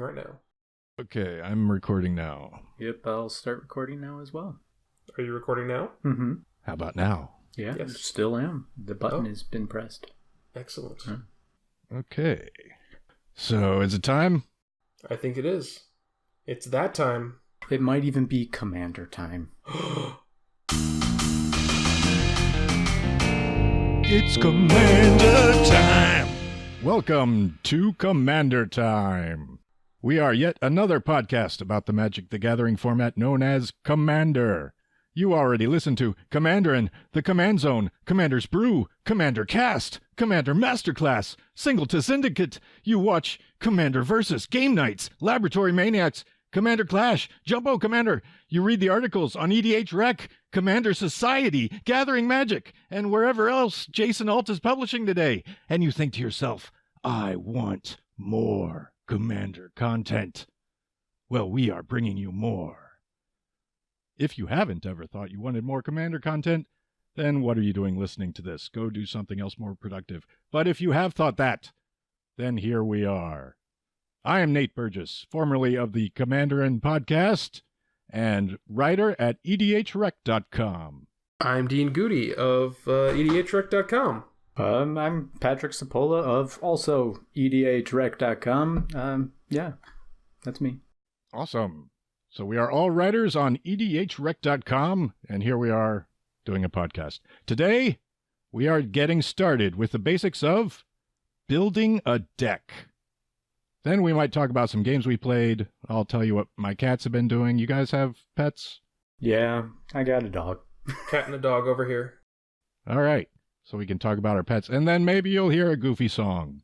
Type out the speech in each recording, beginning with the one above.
Right now. Okay, I'm recording now. Yep, I'll start recording now as well. Are you recording now? Mm-hmm. How about now? Yeah, Yes. still am. The button has been pressed. Excellent. Okay. So, is it time? I think it is. It's that time. It might even be commander time. It's Commander Time! Welcome to Commander Time. We are yet another podcast about the Magic the Gathering format known as Commander. You already listened to Commanderin', The Command Zone, Commander's Brew, Commander Cast, Commander Masterclass, Single to Syndicate. You watch Commander Versus, Game Nights, Laboratory Maniacs, Commander Clash, Jumbo Commander. You read the articles on EDHREC, Commander Society, Gathering Magic, and wherever else Jason Alt is publishing today. And you think to yourself, I want more Commander content. Well, we are bringing you more. If you haven't ever thought you wanted more Commander content, then what are you doing listening to this? Go do something else more productive. But if you have thought that, then here we are. I am Nate Burgess, formerly of the Commanderin' podcast and writer at EDHREC.com. I'm Dean Goody of EDHREC.com. I'm Patrick Sapola of also EDHREC.com. Yeah, that's me. Awesome. So we are all writers on EDHREC.com, and here we are doing a podcast. Today, we are getting started with the basics of building a deck. Then we might talk about some games we played. I'll tell you what my cats have been doing. You guys have pets? Yeah, I got a dog. Cat and a dog over here. All right. So we can talk about our pets, and then maybe you'll hear a goofy song.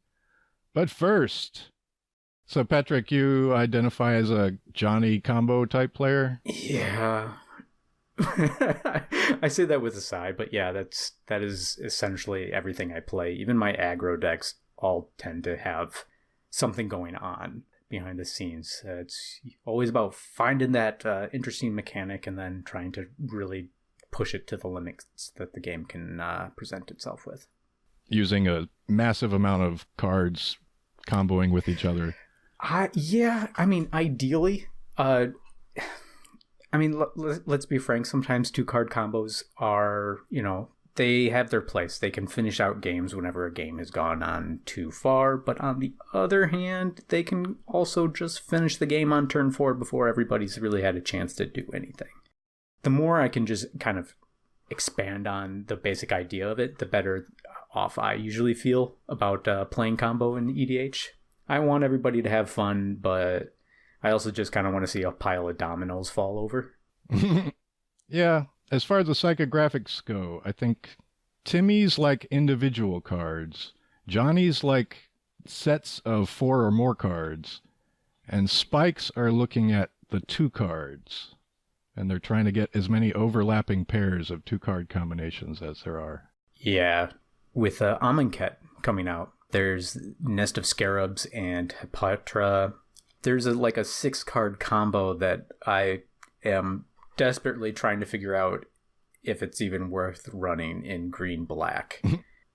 But first, so Patrick, you identify as a Johnny combo type player? Yeah. I say that with a sigh, but yeah, that is essentially everything I play. Even my aggro decks all tend to have something going on behind the scenes. It's always about finding that interesting mechanic and then trying to really push it to the limits that the game can present itself with. Using a massive amount of cards comboing with each other. Yeah, I mean, ideally, let's be frank, sometimes 2-card combos are, they have their place. They can finish out games whenever a game has gone on too far, but on the other hand, they can also just finish the game on turn 4 before everybody's really had a chance to do anything. The more I can just kind of expand on the basic idea of it, the better off I usually feel about playing combo in EDH. I want everybody to have fun, but I also just kind of want to see a pile of dominoes fall over. Yeah, as far as the psychographics go, I think Timmy's like individual cards, Johnny's like sets of 4 or more cards, and Spike's are looking at the 2 cards. And they're trying to get as many overlapping pairs of 2-card combinations as there are. Yeah, with Amonkhet coming out, there's Nest of Scarabs and Hepatra. There's a 6-card combo that I am desperately trying to figure out if it's even worth running in green-black.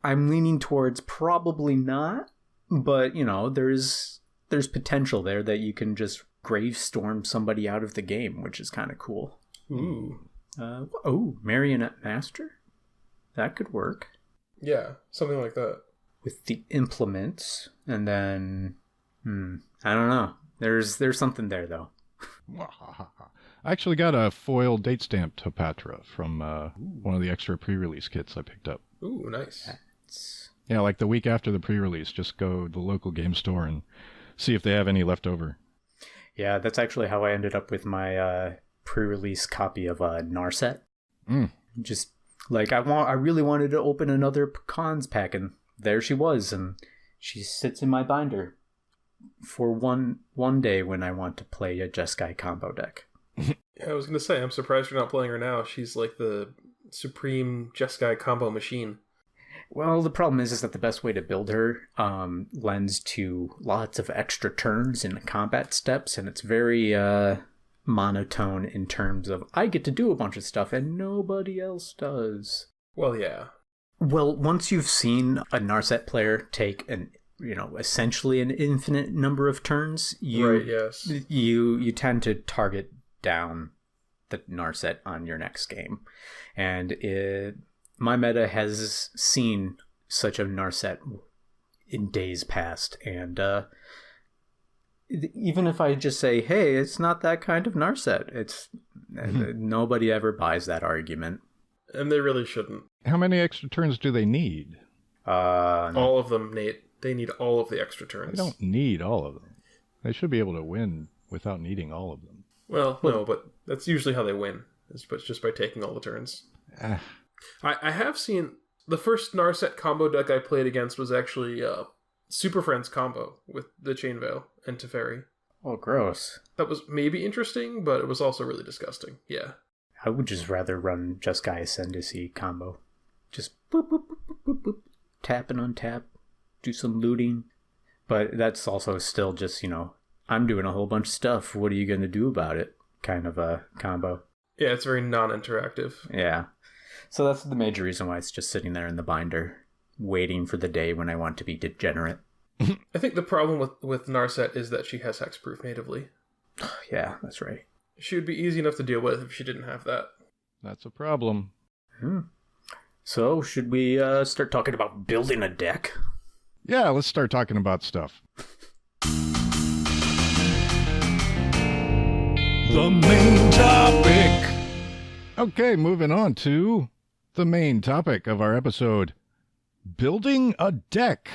I'm leaning towards probably not, but, there's potential there that you can just Gravestorm somebody out of the game, which is kind of cool. Ooh. Marionette Master? That could work. Yeah, something like that. With the implements, and then, I don't know. There's something there, though. I actually got a foil date-stamped Hepatra from one of the extra pre-release kits I picked up. Ooh, nice. Yeah, like the week after the pre-release, just go to the local game store and see if they have any left over. Yeah, that's actually how I ended up with my pre-release copy of Narset. Just I really wanted to open another Pecans pack, and there she was, and she sits in my binder for one day when I want to play a Jeskai combo deck. Yeah, I was gonna say, I'm surprised you're not playing her now. She's like the supreme Jeskai combo machine. Well, the problem is that the best way to build her lends to lots of extra turns and combat steps, and it's very monotone in terms of I get to do a bunch of stuff and nobody else does. Well, yeah. Well, once you've seen a Narset player take an essentially an infinite number of turns, Right, yes. you tend to target down the Narset on your next game. And my meta has seen such a Narset in days past, and even if I just say, hey, it's not that kind of Narset, nobody ever buys that argument. And they really shouldn't. How many extra turns do they need? All of them, Nate. They need all of the extra turns. They don't need all of them. They should be able to win without needing all of them. Well, no, but that's usually how they win. It's just by taking all the turns. I have seen... The first Narset combo deck I played against was actually Super Friends combo with the Chain Veil and Teferi. Oh, gross. That was maybe interesting, but it was also really disgusting. Yeah. I would just rather run Jeskai Ascendancy combo. Just boop, boop, boop, boop, boop, boop. Tap and untap. Do some looting. But that's also still just, I'm doing a whole bunch of stuff. What are you going to do about it? Kind of a combo. Yeah, it's very non-interactive. Yeah. So that's the major reason why it's just sitting there in the binder, waiting for the day when I want to be degenerate. I think the problem with Narset is that she has hexproof natively. Yeah, that's right. She would be easy enough to deal with if she didn't have that. That's a problem. So, should we start talking about building a deck? Yeah, let's start talking about stuff. The main topic. Okay, moving on to the main topic of our episode. Building a deck.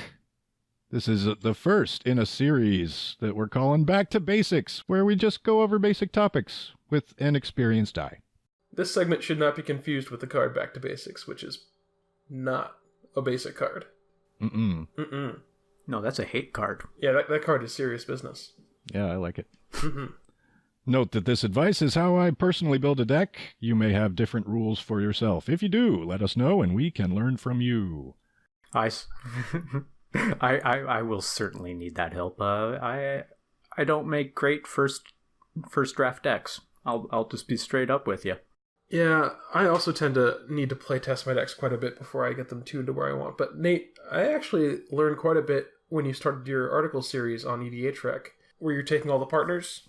This is the first in a series that we're calling Back to Basics, where we just go over basic topics with an experienced eye. This segment should not be confused with the card Back to Basics, which is not a basic card. Mm-mm. No, that's a hate card. Yeah, that card is serious business. Yeah, I like it. Note that this advice is how I personally build a deck. You may have different rules for yourself. If you do, let us know and we can learn from you. I will certainly need that help. I don't make great first draft decks. I'll just be straight up with you. Yeah, I also tend to need to play test my decks quite a bit before I get them tuned to where I want. But Nate, I actually learned quite a bit when you started your article series on EDHREC, where you're taking all the partners,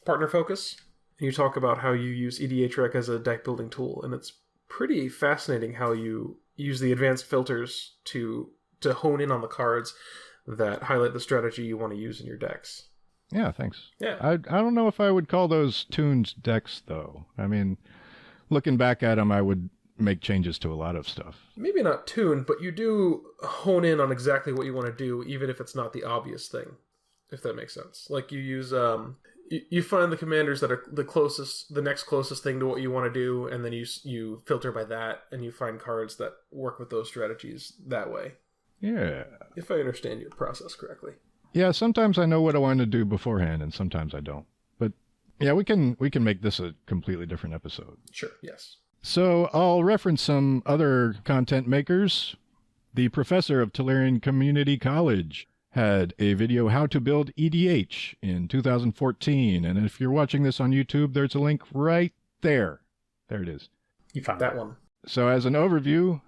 partner focus, and you talk about how you use EDHREC as a deck building tool. And it's pretty fascinating how you use the advanced filters to hone in on the cards that highlight the strategy you want to use in your decks. Yeah, thanks. Yeah. I don't know if I would call those tuned decks, though. I mean, looking back at them, I would make changes to a lot of stuff. Maybe not tuned, but you do hone in on exactly what you want to do, even if it's not the obvious thing, if that makes sense. Like you use, you find the commanders that are the next closest thing to what you want to do, and then you filter by that, and you find cards that work with those strategies that way. Yeah. If I understand your process correctly. Yeah, sometimes I know what I want to do beforehand, and sometimes I don't. But yeah, we can make this a completely different episode. Sure, yes. So I'll reference some other content makers. The professor of Tellurian Community College had a video how to build EDH in 2014. And if you're watching this on YouTube, there's a link right there. There it is. You found that one. So as an overview,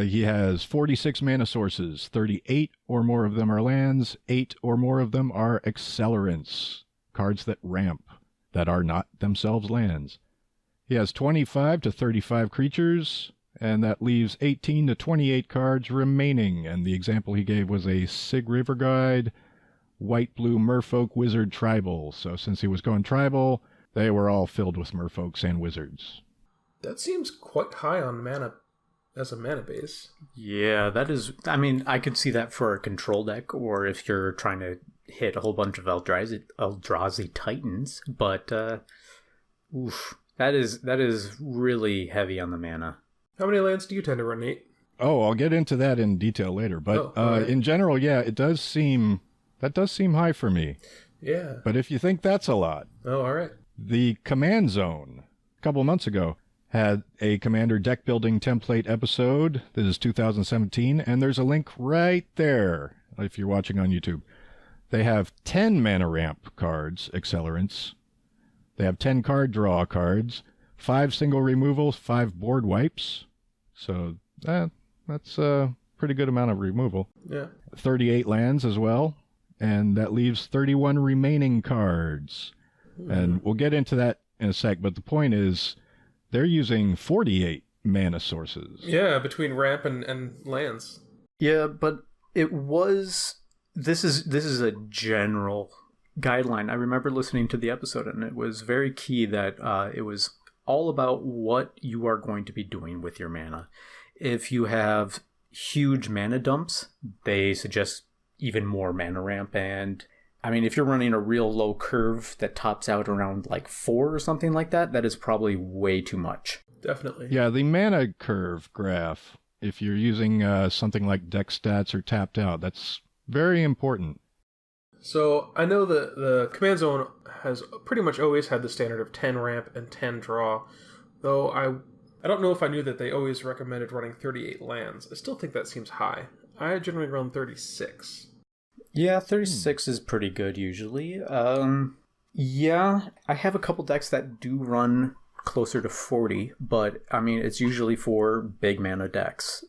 he has 46 mana sources. 38 or more of them are lands. 8 or more of them are accelerants, cards that ramp, that are not themselves lands. He has 25 to 35 creatures, and that leaves 18 to 28 cards remaining. And the example he gave was a Sig River Guide, white-blue Merfolk Wizard Tribal. So since he was going tribal, they were all filled with Merfolks and Wizards. That seems quite high on mana as a mana base. Yeah, that is... I mean, I could see that for a control deck, or if you're trying to hit a whole bunch of Eldrazi Titans, but that is really heavy on the mana. How many lands do you tend to run, Nate? Oh, I'll get into that in detail later, but right. In general, yeah, that does seem high for me. Yeah. But if you think that's a lot... Oh, all right. The Command Zone, a couple months ago, had a Commander deck building template episode. This is 2017, and there's a link right there if you're watching on YouTube. They have 10 mana ramp cards, accelerants. They have 10 card draw cards, 5 single removals, 5 board wipes. So that's pretty good amount of removal. Yeah. 38 lands as well, and that leaves 31 remaining cards. And we'll get into that in a sec, but the point is they're using 48 mana sources. Yeah, between ramp and lands. Yeah, but it was... This is a general guideline. I remember listening to the episode, and it was very key that it was all about what you are going to be doing with your mana. If you have huge mana dumps, they suggest even more mana ramp. And I mean, if you're running a real low curve that tops out around like 4 or something like that, that is probably way too much. Definitely. Yeah, the mana curve graph, if you're using something like deck stats or tapped out, that's very important. So I know that the Command Zone has pretty much always had the standard of 10 ramp and 10 draw, though I don't know if I knew that they always recommended running 38 lands. I still think that seems high. I generally run 36. Yeah, 36 is pretty good usually. Yeah, I have a couple decks that do run closer to 40, but I mean, it's usually for big mana decks.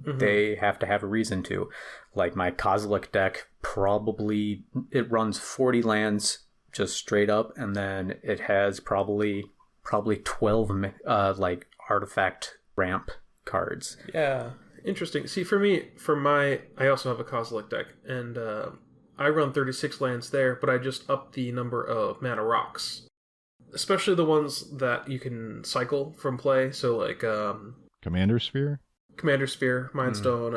They have to have a reason to. Like my Kozilek deck, probably it runs 40 lands just straight up, and then it has probably 12 like artifact ramp cards. Yeah, interesting. See, for me, I also have a Kozilek deck, and I run 36 lands there, but I just up the number of mana rocks. Especially the ones that you can cycle from play, so like... Commander Sphere? Commander Sphere, Mind Stone,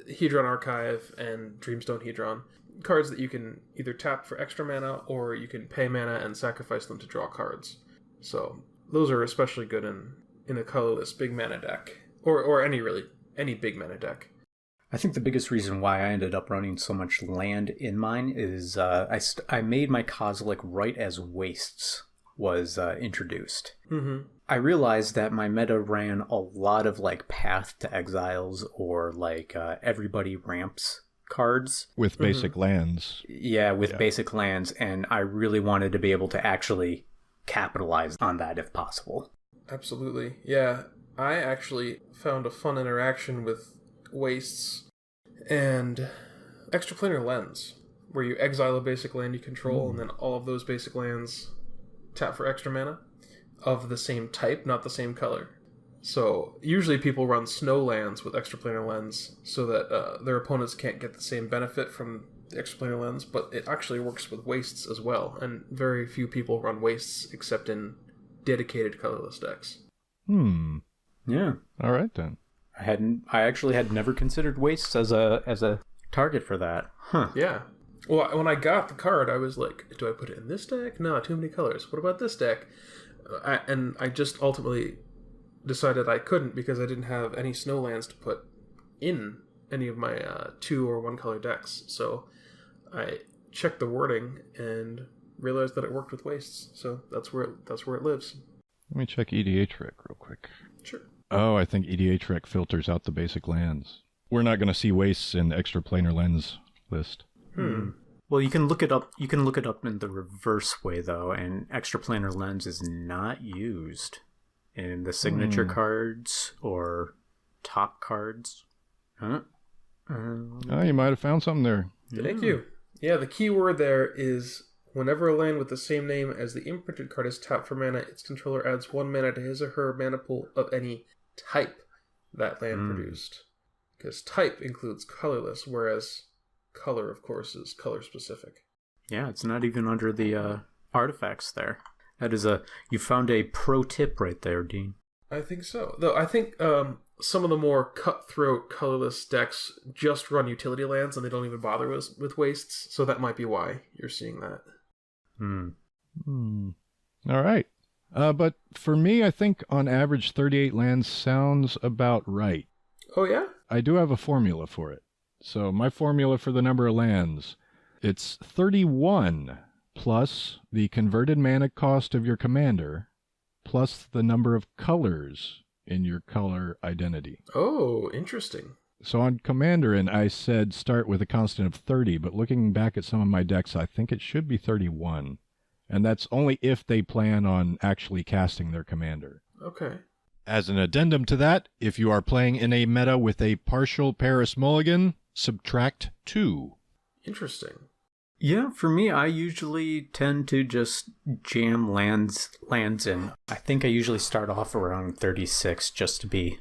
Hedron Archive, and Dreamstone Hedron. Cards that you can either tap for extra mana, or you can pay mana and sacrifice them to draw cards. So those are especially good in a colorless big mana deck, or any big mana deck. I think the biggest reason why I ended up running so much land in mine is I made my Kozilek right as Wastes was introduced. Mm-hmm. I realized that my meta ran a lot of like Path to Exiles or like Everybody Ramps cards. With basic lands. Yeah, with basic lands, and I really wanted to be able to actually capitalize on that if possible. Absolutely. Yeah, I actually found a fun interaction with Wastes and Extraplanar Lens, where you exile a basic land you control, and then all of those basic lands tap for extra mana of the same type, not the same color. So usually people run snow lands with Extraplanar Lens so that their opponents can't get the same benefit from the Extraplanar Lens, but it actually works with Wastes as well, and very few people run Wastes except in dedicated colorless decks. Yeah. All right then. I actually had never considered Wastes as a target for that. Huh. Yeah. Well, when I got the card, I was like, do I put it in this deck? No, too many colors. What about this deck? And I just ultimately decided I couldn't because I didn't have any snowlands to put in any of my 2 or 1 color decks. So I checked the wording and realized that it worked with Wastes. So that's where it lives. Let me check EDHREC real quick. Sure. Oh, I think EDHREC filters out the basic lands. We're not going to see Wastes in Extraplanar Lens list. Well, you can look it up. You can look it up in the reverse way, though, and Extraplanar Lens is not used in the signature cards or top cards. Huh? Oh, you might have found something there. Thank you. Yeah, the key word there is whenever a land with the same name as the imprinted card is tapped for mana, its controller adds 1 mana to his or her mana pool of any type that land produced. Because type includes colorless, whereas color, of course, is color specific. Yeah, it's not even under the artifacts there. That is you found a pro tip right there, Dean. I think so. Though I think some of the more cutthroat colorless decks just run utility lands and they don't even bother with Wastes, so that might be why you're seeing that. All right. But for me, I think on average 38 lands sounds about right. Oh, yeah? I do have a formula for it. So my formula for the number of lands, it's 31 plus the converted mana cost of your commander plus the number of colors in your color identity. Oh, interesting. So on Commanderin, I said start with a constant of 30, but looking back at some of my decks, I think it should be 31. And that's only if they plan on actually casting their commander. Okay. As an addendum to that, if you are playing in a meta with a partial Paris Mulligan, subtract 2. Interesting. Yeah, for me, I usually tend to just jam lands in. I think I usually start off around 36 just to be...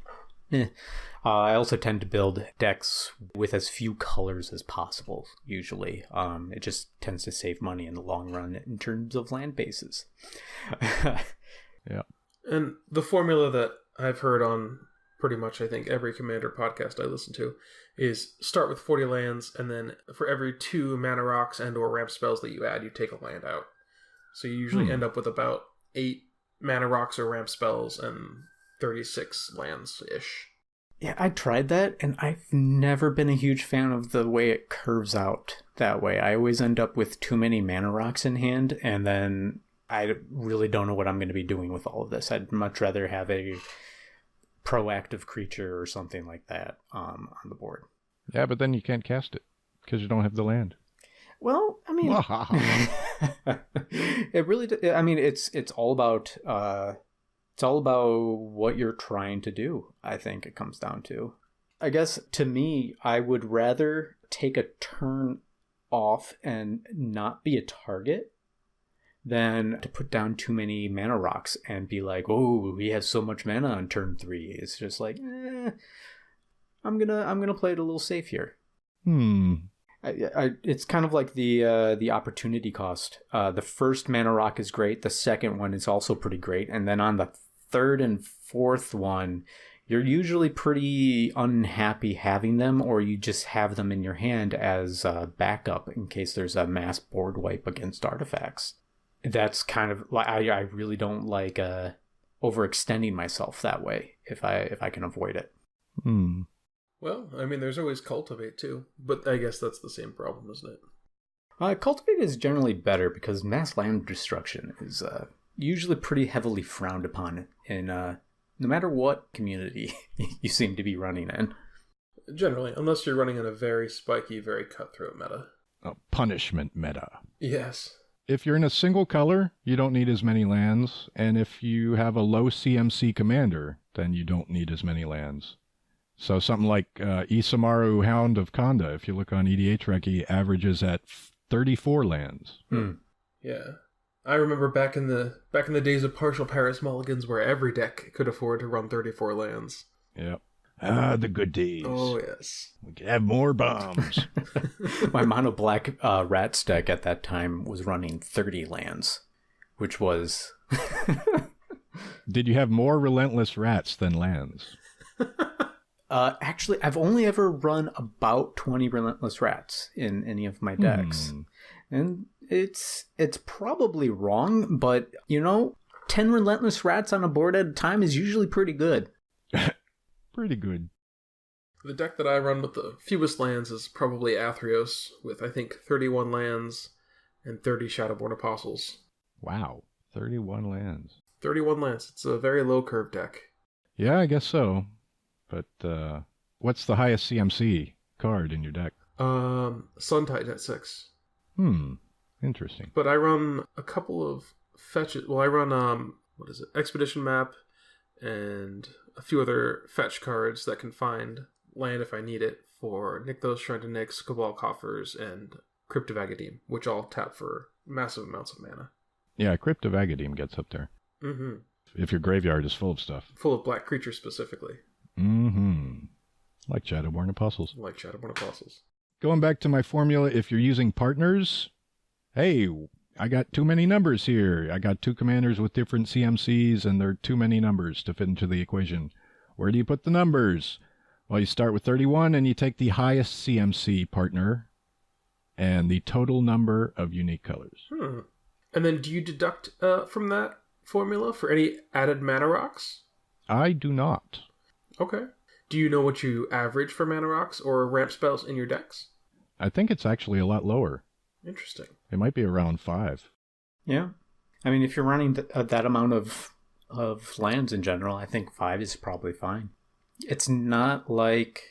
I also tend to build decks with as few colors as possible, usually. It just tends to save money in the long run in terms of land bases. Yeah. And the formula that I've heard on pretty much, I think, every Commander podcast I listen to is start with 40 lands, and then for every 2 mana rocks and or ramp spells that you add, you take a land out. So you usually end up with about 8 mana rocks or ramp spells and 36 lands-ish. Yeah, I tried that, and I've never been a huge fan of the way it curves out that way. I always end up with too many mana rocks in hand, and then I really don't know what I'm going to be doing with all of this. I'd much rather have a proactive creature or something like that on the board. Yeah, but then you can't cast it because you don't have the land. Well, I mean, it really. I mean, it's all about what you're trying to do. I think it comes down to. I guess to me, I would rather take a turn off and not be a target than to put down too many mana rocks and be like, oh, he has so much mana on turn 3. It's just like, I'm gonna play it a little safe here. It's kind of like the opportunity cost. The first mana rock is great. The second one is also pretty great, and then on the third and fourth one, you're usually pretty unhappy having them, or you just have them in your hand as backup in case there's a mass board wipe against artifacts. That's kind of like I really don't like overextending myself that way if I can avoid it. Well, I mean, there's always Cultivate too, but I guess that's the same problem, isn't it? Cultivate is generally better because mass land destruction is usually pretty heavily frowned upon in no matter what community you seem to be running in. Generally, unless you're running in a very spiky, very cutthroat meta. A punishment meta. Yes. If you're in a single color, you don't need as many lands, and if you have a low CMC commander, then you don't need as many lands. So something like Isamaru Hound of Kanda, if you look on EDHREC, he averages at 34 lands. Yeah. I remember back in the days of partial Paris Mulligans where every deck could afford to run 34 lands. Yep. Ah, the good days. Oh, yes. We could have more bombs. My mono black rats deck at that time was running 30 lands, which was... Did you have more relentless rats than lands? Actually, I've only ever run about 20 relentless rats in any of my decks. And it's probably wrong, but, 10 relentless rats on a board at a time is usually pretty good. Pretty good. The deck that I run with the fewest lands is probably Athreos, with, I think, 31 lands and 30 Shadowborn Apostles. Wow, 31 lands. 31 lands. It's a very low curve deck. Yeah, I guess so. But what's the highest CMC card in your deck? Sun Titan at 6. Interesting. But I run a couple of fetches. Well, I run, Expedition Map, and a few other fetch cards that can find land if I need it for Nykthos, Shrine to Nyx, Cabal Coffers, and Crypt of Agadeem, which all tap for massive amounts of mana. Yeah, Crypt of Agadeem gets up there. If your graveyard is full of stuff. Full of black creatures specifically. Like Shadowborn Apostles. Going back to my formula, if you're using partners, hey, I got too many numbers here. I got 2 commanders with different CMCs, and there are too many numbers to fit into the equation. Where do you put the numbers? Well, you start with 31, and you take the highest CMC partner and the total number of unique colors. And then do you deduct from that formula for any added mana rocks? I do not. Okay. Do you know what you average for mana rocks or ramp spells in your decks? I think it's actually a lot lower. Interesting. It might be around 5. Yeah. I mean, if you're running that amount of lands in general, I think 5 is probably fine. It's not like,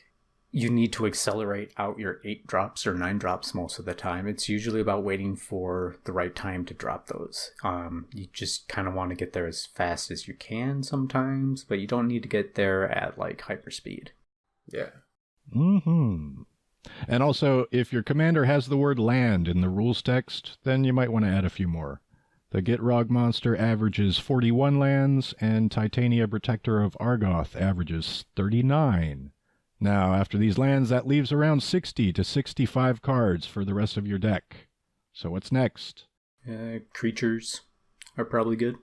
you need to accelerate out your 8 drops or 9 drops most of the time. It's usually about waiting for the right time to drop those. You just kind of want to get there as fast as you can sometimes, but you don't need to get there at like hyperspeed. Yeah. Mm-hmm. And also, if your commander has the word land in the rules text, then you might want to add a few more. The Gitrog monster averages 41 lands, and Titania Protector of Argoth averages 39. Now, after these lands, that leaves around 60 to 65 cards for the rest of your deck. So what's next? Creatures are probably good.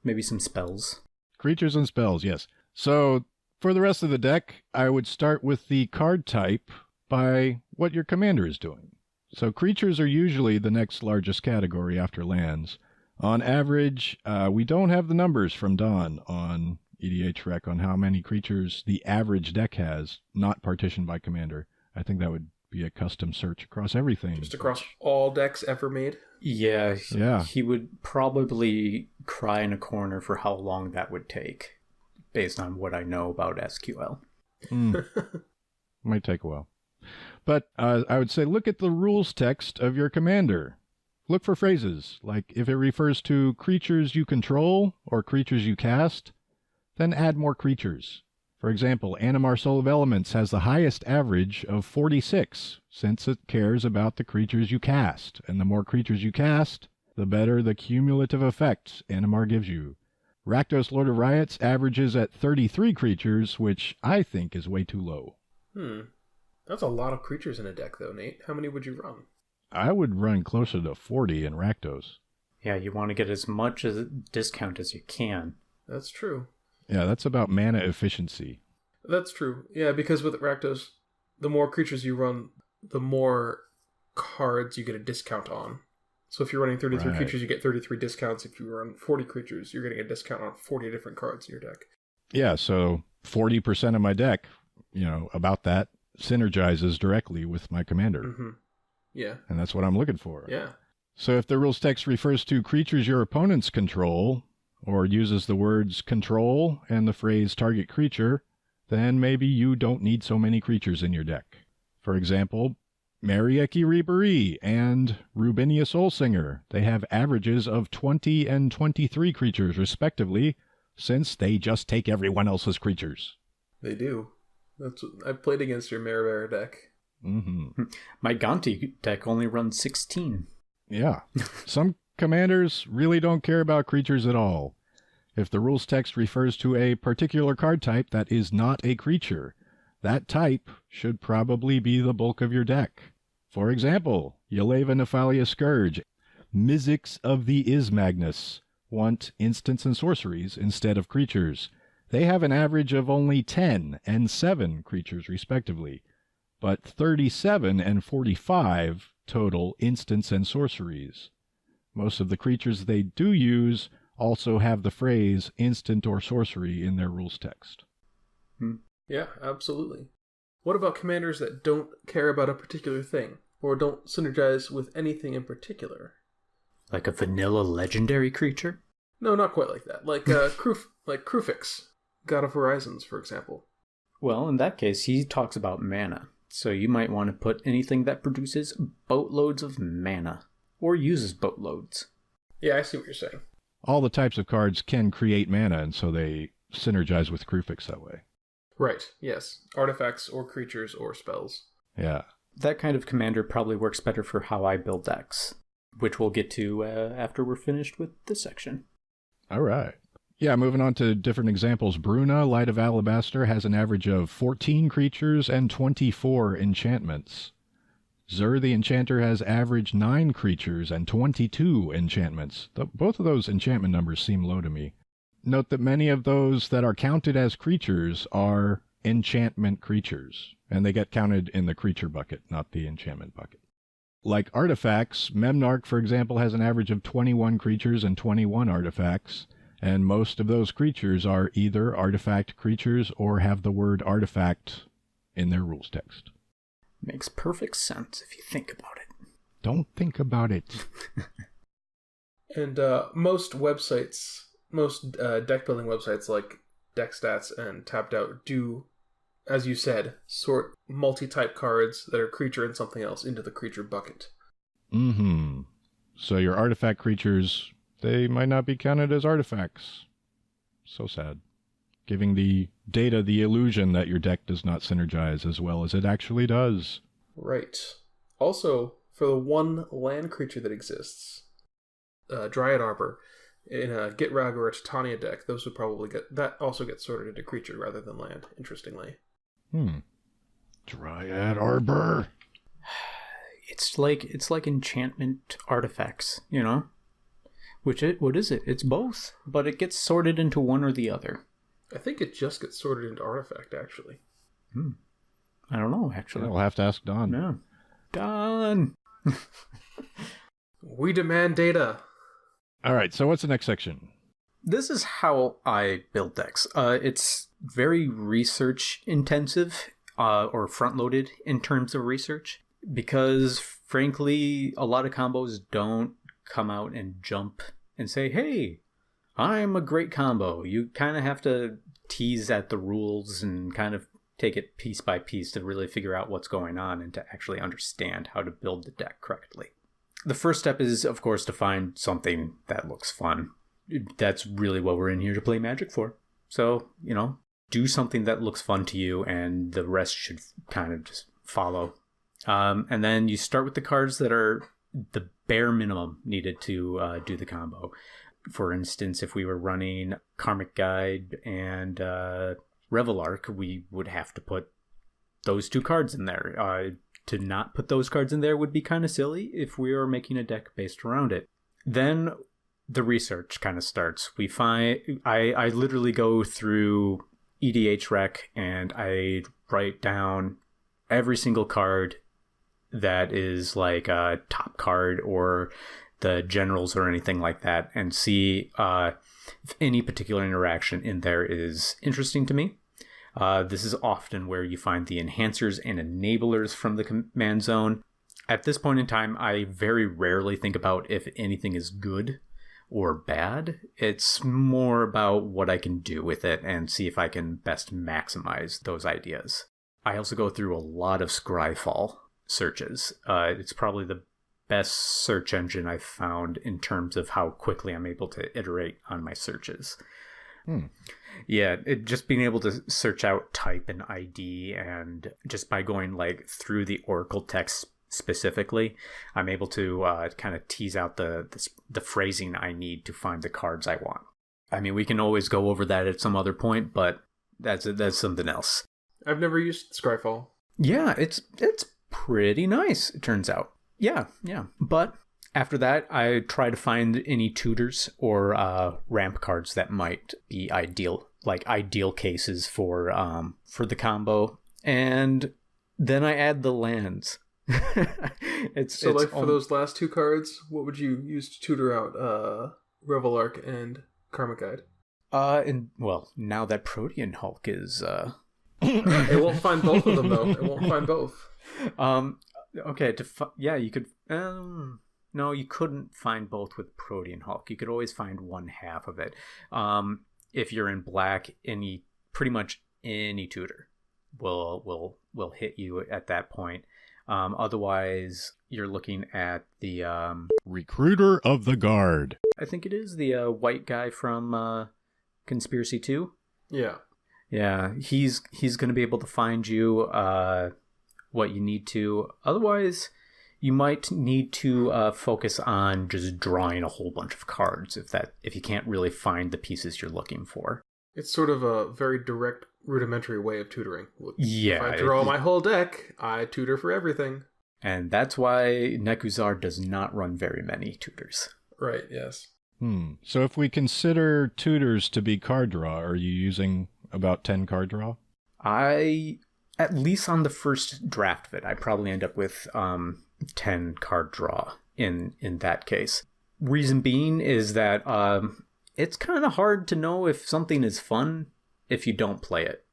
Maybe some spells. Creatures and spells, yes. So for the rest of the deck, I would start with the card type by what your commander is doing. So creatures are usually the next largest category after lands. On average, we don't have the numbers from Don on EDHREC on how many creatures the average deck has, not partitioned by commander. I think that would be a custom search across everything. Just across all decks ever made? Yeah. Yeah. He would probably cry in a corner for how long that would take, based on what I know about SQL. Might take a while. But I would say look at the rules text of your commander. Look for phrases, like if it refers to creatures you control or creatures you cast, then add more creatures. For example, Animar Soul of Elements has the highest average of 46, since it cares about the creatures you cast. And the more creatures you cast, the better the cumulative effect Animar gives you. Rakdos Lord of Riots averages at 33 creatures, which I think is way too low. That's a lot of creatures in a deck, though, Nate. How many would you run? I would run closer to 40 in Rakdos. Yeah, you want to get as much as a discount as you can. That's true. Yeah, that's about mana efficiency. That's true. Yeah, because with Rakdos, the more creatures you run, the more cards you get a discount on. So if you're running 33 creatures, you get 33 discounts. If you run 40 creatures, you're getting a discount on 40 different cards in your deck. Yeah, so 40% of my deck, about that, synergizes directly with my commander. Mm-hmm. Yeah. And that's what I'm looking for. Yeah. So if the rules text refers to creatures your opponents control, or uses the words control and the phrase target creature, then maybe you don't need so many creatures in your deck. For example, Marieki Reaperie and Rubinia Soulsinger. They have averages of 20 and 23 creatures respectively, since they just take everyone else's creatures. They do. I've played against your Maribara deck. Mm-hmm. My Ganti deck only runs 16. Yeah. Some commanders really don't care about creatures at all. If the rules text refers to a particular card type that is not a creature, that type should probably be the bulk of your deck. For example, Yeleva Nephalia Scourge, Mizzix of the Ismagnus want instants and sorceries instead of creatures. They have an average of only 10 and 7 creatures respectively, but 37 and 45 total instants and sorceries. Most of the creatures they do use also have the phrase instant or sorcery in their rules text. Yeah, absolutely. What about commanders that don't care about a particular thing, or don't synergize with anything in particular? Like a vanilla legendary creature? No, not quite like that. Like Krufix, God of Horizons, for example. Well, in that case, he talks about mana. So you might want to put anything that produces boatloads of mana, or uses boatloads. Yeah, I see what you're saying. All the types of cards can create mana, and so they synergize with Krufix that way. Right, yes. Artifacts or creatures or spells. Yeah. That kind of commander probably works better for how I build decks, which we'll get to after we're finished with this section. All right. Yeah, moving on to different examples. Bruna, Light of Alabaster, has an average of 14 creatures and 24 enchantments. Zur the Enchanter has average 9 creatures and 22 enchantments. Both of those enchantment numbers seem low to me. Note that many of those that are counted as creatures are enchantment creatures, and they get counted in the creature bucket, not the enchantment bucket. Like artifacts, Memnarch, for example, has an average of 21 creatures and 21 artifacts, and most of those creatures are either artifact creatures or have the word artifact in their rules text. Makes perfect sense if you think about it. Don't think about it. And most websites, most deck building websites like DeckStats and Tapped Out do as you said, sort multi-type cards that are creature and something else into the creature bucket. Mm-hmm. So your artifact creatures, they might not be counted as artifacts. So sad. Giving the data the illusion that your deck does not synergize as well as it actually does. Right. Also, for the one land creature that exists, Dryad Arbor, in a Gitrog or a Titania deck, those would probably that also gets sorted into creature rather than land, interestingly. Dryad Arbor. It's like enchantment artifacts, you know? What is it? It's both, but it gets sorted into one or the other. I think it just gets sorted into artifact, actually. I don't know, actually. We'll have to ask Don. No. Don! We demand data. All right, so what's the next section? This is how I build decks. It's very research intensive, or front loaded in terms of research, because frankly, a lot of combos don't come out and jump and say, hey, I'm a great combo. You kind of have to tease at the rules and kind of take it piece by piece to really figure out what's going on and to actually understand how to build the deck correctly. The first step is, of course, to find something that looks fun. That's really what we're in here to play Magic for. So, you know, do something that looks fun to you, and the rest should kind of just follow. And then you start with the cards that are the bare minimum needed to do the combo. For instance, if we were running Karmic Guide and Revelark, we would have to put those two cards in there. To not put those cards in there would be kind of silly if we were making a deck based around it. Then the research kind of starts. I literally go through EDHREC and I write down every single card that is like a top card or the generals or anything like that, and see if any particular interaction in there is interesting to me. This is often where you find the enhancers and enablers from the command zone. At this point in time, I very rarely think about if anything is good or bad. It's more about what I can do with it and see if I can best maximize those ideas. I also go through a lot of Scryfall searches. It's probably the best search engine I've found in terms of how quickly I'm able to iterate on my searches. Yeah, just being able to search out type and ID, and just by going like through the Oracle text specifically, I'm able to kind of tease out the phrasing I need to find the cards I want. I mean, we can always go over that at some other point, but that's something else. I've never used Scryfall. Yeah, it's pretty nice, it turns out. Yeah. But after that, I try to find any tutors or ramp cards that might be ideal cases for the combo, and then I add the lands. For those last two cards, what would you use to tutor out Revelark and Karmic Guide? Now that Protean Hulk is It won't find both of them though. It won't find both. Okay, you could. No, you couldn't find both with Protean Hulk. You could always find one half of it. If you're in black, pretty much any tutor will hit you at that point. Otherwise, you're looking at the Recruiter of the Guard. I think it is the white guy from Conspiracy 2. Yeah, he's going to be able to find you what you need to. Otherwise, you might need to focus on just drawing a whole bunch of cards if you can't really find the pieces you're looking for. It's sort of a very direct, rudimentary way of tutoring. Yeah. If I draw my whole deck, I tutor for everything. And that's why Nekuzar does not run very many tutors. Right, yes. So if we consider tutors to be card draw, are you using about 10 card draw? At least on the first draft of it, I probably end up with 10 card draw in that case. Reason being is that it's kind of hard to know if something is fun if you don't play it.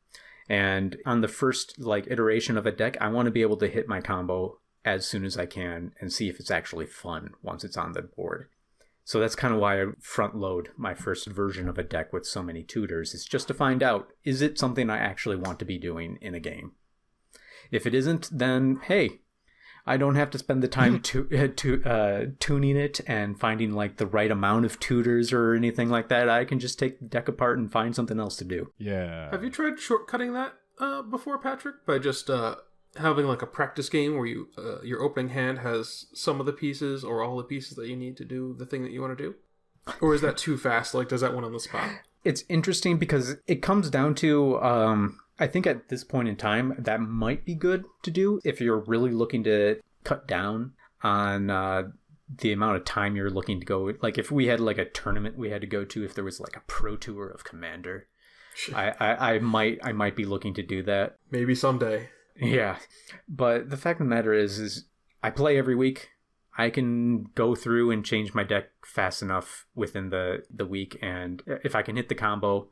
And on the first iteration of a deck, I want to be able to hit my combo as soon as I can and see if it's actually fun once it's on the board. So that's kind of why I front load my first version of a deck with so many tutors. It's just to find out, is it something I actually want to be doing in a game? If it isn't, then hey, I don't have to spend the time tuning it and finding like the right amount of tutors or anything like that. I can just take the deck apart and find something else to do. Yeah. Have you tried shortcutting that before, Patrick? By just having like a practice game where you your opening hand has some of the pieces or all the pieces that you need to do the thing that you want to do? Or is that too fast? Like, does that one on the spot? It's interesting because it comes down to... I think at this point in time, that might be good to do if you're really looking to cut down on the amount of time you're looking to go. Like if we had like a tournament we had to go to, if there was like a pro tour of Commander, I might be looking to do that. Maybe someday. Yeah. But the fact of the matter is I play every week. I can go through and change my deck fast enough within the week. And if I can hit the combo,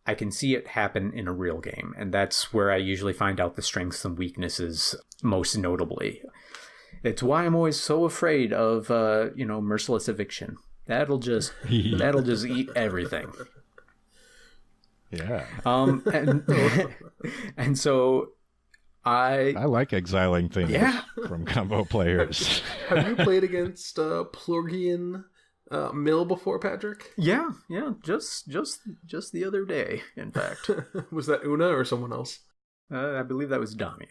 I can see it happen in a real game, and that's where I usually find out the strengths and weaknesses most notably. It's why I'm always so afraid of, merciless eviction. That'll just eat everything. Yeah. And so I like exiling things from combo players. Have you played against Plurgian Mill before, Patrick? Yeah, just the other day, in fact. Was that Una or someone else? I believe that was Damia.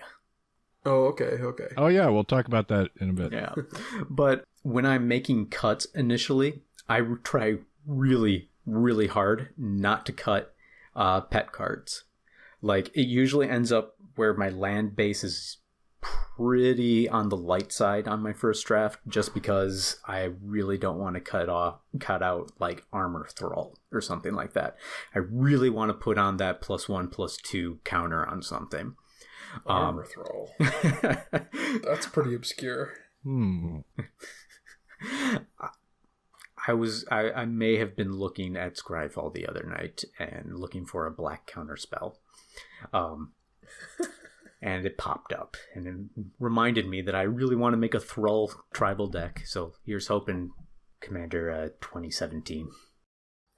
Oh, okay. Oh yeah, we'll talk about that in a bit. Yeah, but when I'm making cuts initially, I try really, really hard not to cut pet cards. Like, it usually ends up where my land base is pretty on the light side on my first draft, just because I really don't want to cut out like Armor Thrall or something like that. I really want to put on that +1/+2 counter on something. Armor Thrall. That's pretty obscure. I may have been looking at Scryfall the other night and looking for a black counter spell. And it popped up and it reminded me that I really want to make a Thrall tribal deck. So here's hoping, Commander 2017.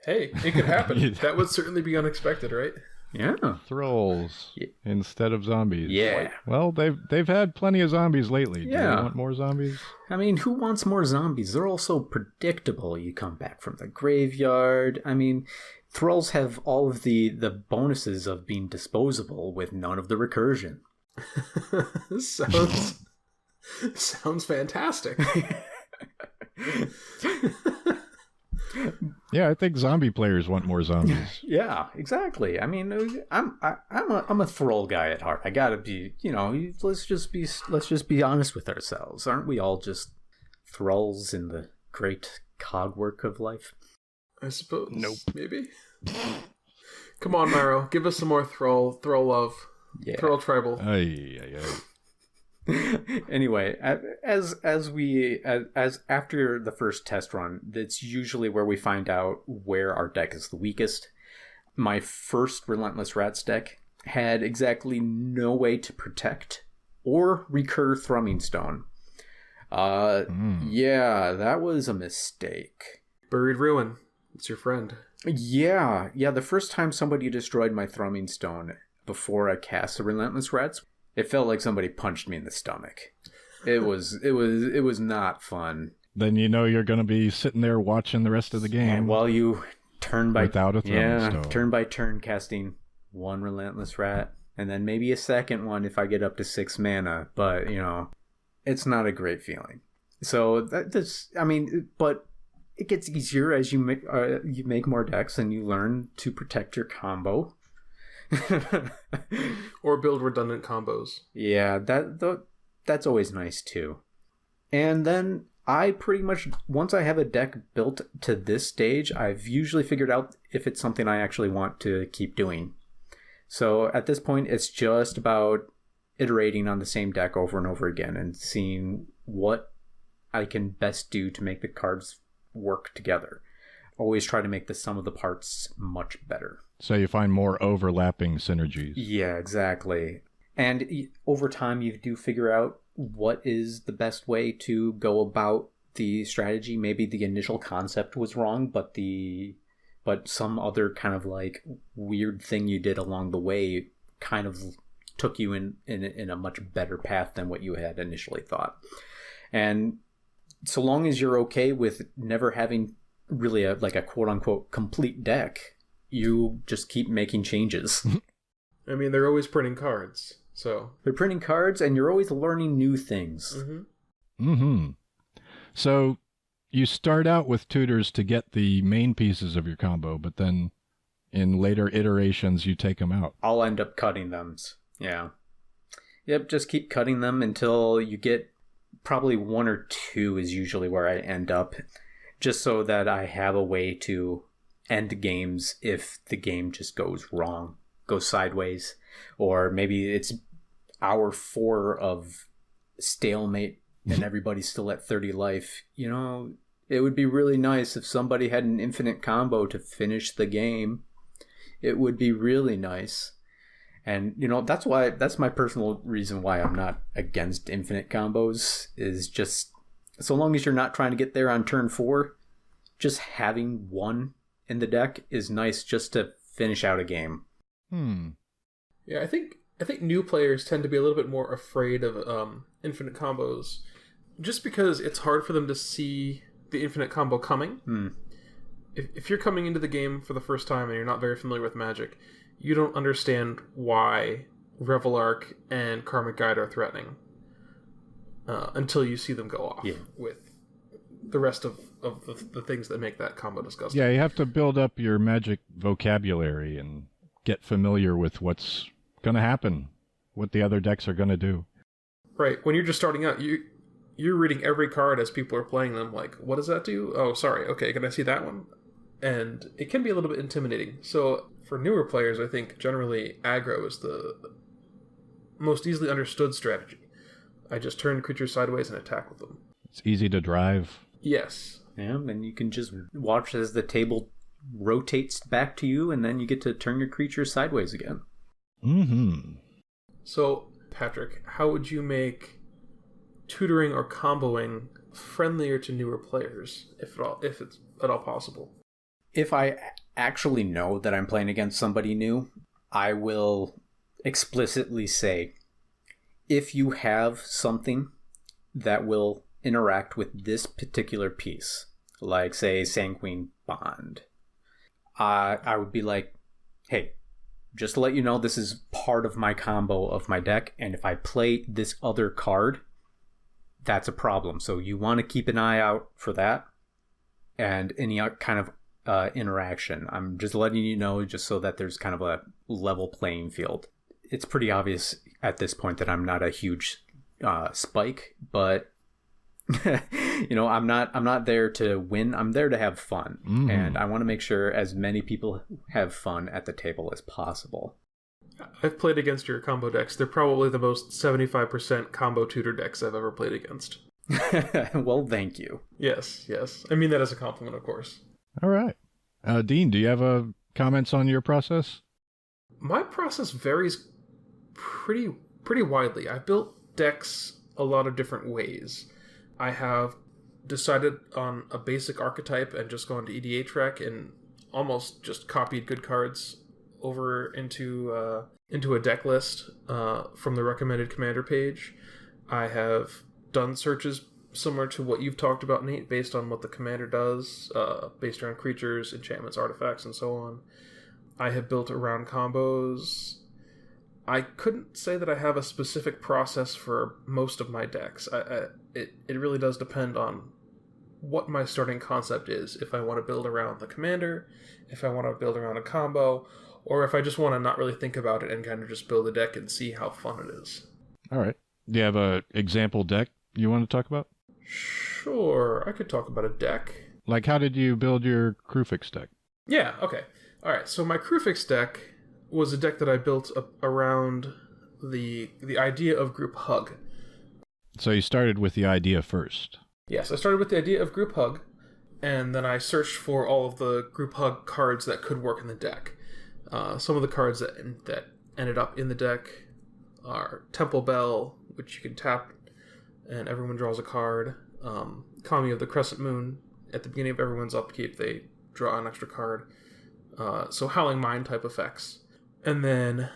Hey, it could happen. That would certainly be unexpected, right? Yeah. Thralls instead of zombies. Yeah. Well, they've had plenty of zombies lately. Yeah. Do you want more zombies? I mean, who wants more zombies? They're all so predictable. You come back from the graveyard. I mean, Thralls have all of the bonuses of being disposable with none of the recursion. Sounds fantastic. Yeah, I think zombie players want more zombies. Yeah, exactly. I mean, I'm a Thrall guy at heart. I gotta be, let's just be honest with ourselves. Aren't we all just thralls in the great cogwork of life? I suppose. Nope. Maybe. Come on, Myro, give us some more Thrall love. Yeah. Thrall tribal. Anyway, as after the first test run, that's usually where we find out where our deck is the weakest. My first Relentless Rats deck had exactly no way to protect or recur Thrumming Stone. Yeah, that was a mistake. Buried Ruin. It's your friend. Yeah. The first time somebody destroyed my Thrumming Stone before I cast the Relentless Rats, it felt like somebody punched me in the stomach. It was not fun. Then you're going to be sitting there watching the rest of the game. And while you turn by without a Thrumming Stone. Turn by turn casting one Relentless Rat, and then maybe a second one if I get up to 6 mana. But it's not a great feeling. So but it gets easier as you make more decks and you learn to protect your combo. Or build redundant combos. Yeah, that's always nice too. And then I pretty much, once I have a deck built to this stage, I've usually figured out if it's something I actually want to keep doing. So at this point, it's just about iterating on the same deck over and over again and seeing what I can best do to make the cards work together. Always try to make the sum of the parts much better. So you find more overlapping synergies. Yeah, exactly. And over time, you do figure out what is the best way to go about the strategy. Maybe the initial concept was wrong, but some other kind of like weird thing you did along the way kind of took you in a much better path than what you had initially thought. And so long as you're okay with never having really a quote unquote complete deck, you just keep making changes. I mean, they're always printing cards, so they're printing cards, and you're always learning new things. So you start out with tutors to get the main pieces of your combo, but then in later iterations you take them out. I'll end up cutting them. Yeah. Yep, just keep cutting them until you get probably 1 or 2 is usually where I end up, just so that I have a way to end games if the game just goes wrong, goes sideways, or maybe it's hour 4 of stalemate and everybody's still at 30 life. You know, it would be really nice if somebody had an infinite combo to finish the game. It would be really nice. And, you know, that's my personal reason why I'm not against infinite combos, is just so long as you're not trying to get there on turn 4, just having one in the deck is nice just to finish out a game. Yeah, I think new players tend to be a little bit more afraid of infinite combos, just because it's hard for them to see the infinite combo coming. If you're coming into the game for the first time and you're not very familiar with Magic, you don't understand why Revelark and Karmic Guide are threatening until you see them go off with the rest of the things that make that combo disgusting. Yeah, you have to build up your Magic vocabulary and get familiar with what's going to happen, what the other decks are going to do. Right. When you're just starting out, you're reading every card as people are playing them, like, what does that do? Oh, sorry. Okay, can I see that one? And it can be a little bit intimidating. So for newer players, I think generally aggro is the most easily understood strategy. I just turn creatures sideways and attack with them. It's easy to drive. Yes. Yeah, and you can just watch as the table rotates back to you, and then you get to turn your creatures sideways again. So, Patrick, how would you make tutoring or comboing friendlier to newer players, if it's at all possible? If I actually know that I'm playing against somebody new, I will explicitly say, if you have something that will interact with this particular piece, like, say, Sanguine Bond, I would be like, hey, just to let you know, this is part of my combo of my deck, and if I play this other card, that's a problem. So you want to keep an eye out for that and any kind of interaction. I'm just letting you know, just so that there's kind of a level playing field. It's pretty obvious at this point that I'm not a huge spike, but you know, I'm not there to win. I'm there to have fun, and I want to make sure as many people have fun at the table as possible. I've played against your combo decks. They're probably the most 75% combo tutor decks I've ever played against. Well, thank you. Yes. I mean that as a compliment, of course. All right. Dean, do you have comments on your process? My process varies pretty widely. I've built decks a lot of different ways. I have decided on a basic archetype and just gone to EDHREC and almost just copied good cards over into a deck list from the recommended commander page. I have done searches similar to what you've talked about, Nate, based on what the commander does, based around creatures, enchantments, artifacts, and so on. I have built around combos. I couldn't say that I have a specific process for most of my decks. It really does depend on what my starting concept is. If I want to build around the commander, if I want to build around a combo, or if I just want to not really think about it and kind of just build a deck and see how fun it is. All right. Do you have an example deck you want to talk about? Sure, I could talk about a deck. Like, how did you build your Crewfix deck? Yeah, okay. All right, so my Crewfix deck was a deck that I built around the idea of group hug. So you started with the idea first. Yes, I started with the idea of group hug, and then I searched for all of the group hug cards that could work in the deck. Some of the cards that ended up in the deck are Temple Bell, which you can tap and everyone draws a card. Kami of the Crescent Moon, at the beginning of everyone's upkeep, they draw an extra card. So Howling Mind type effects. And then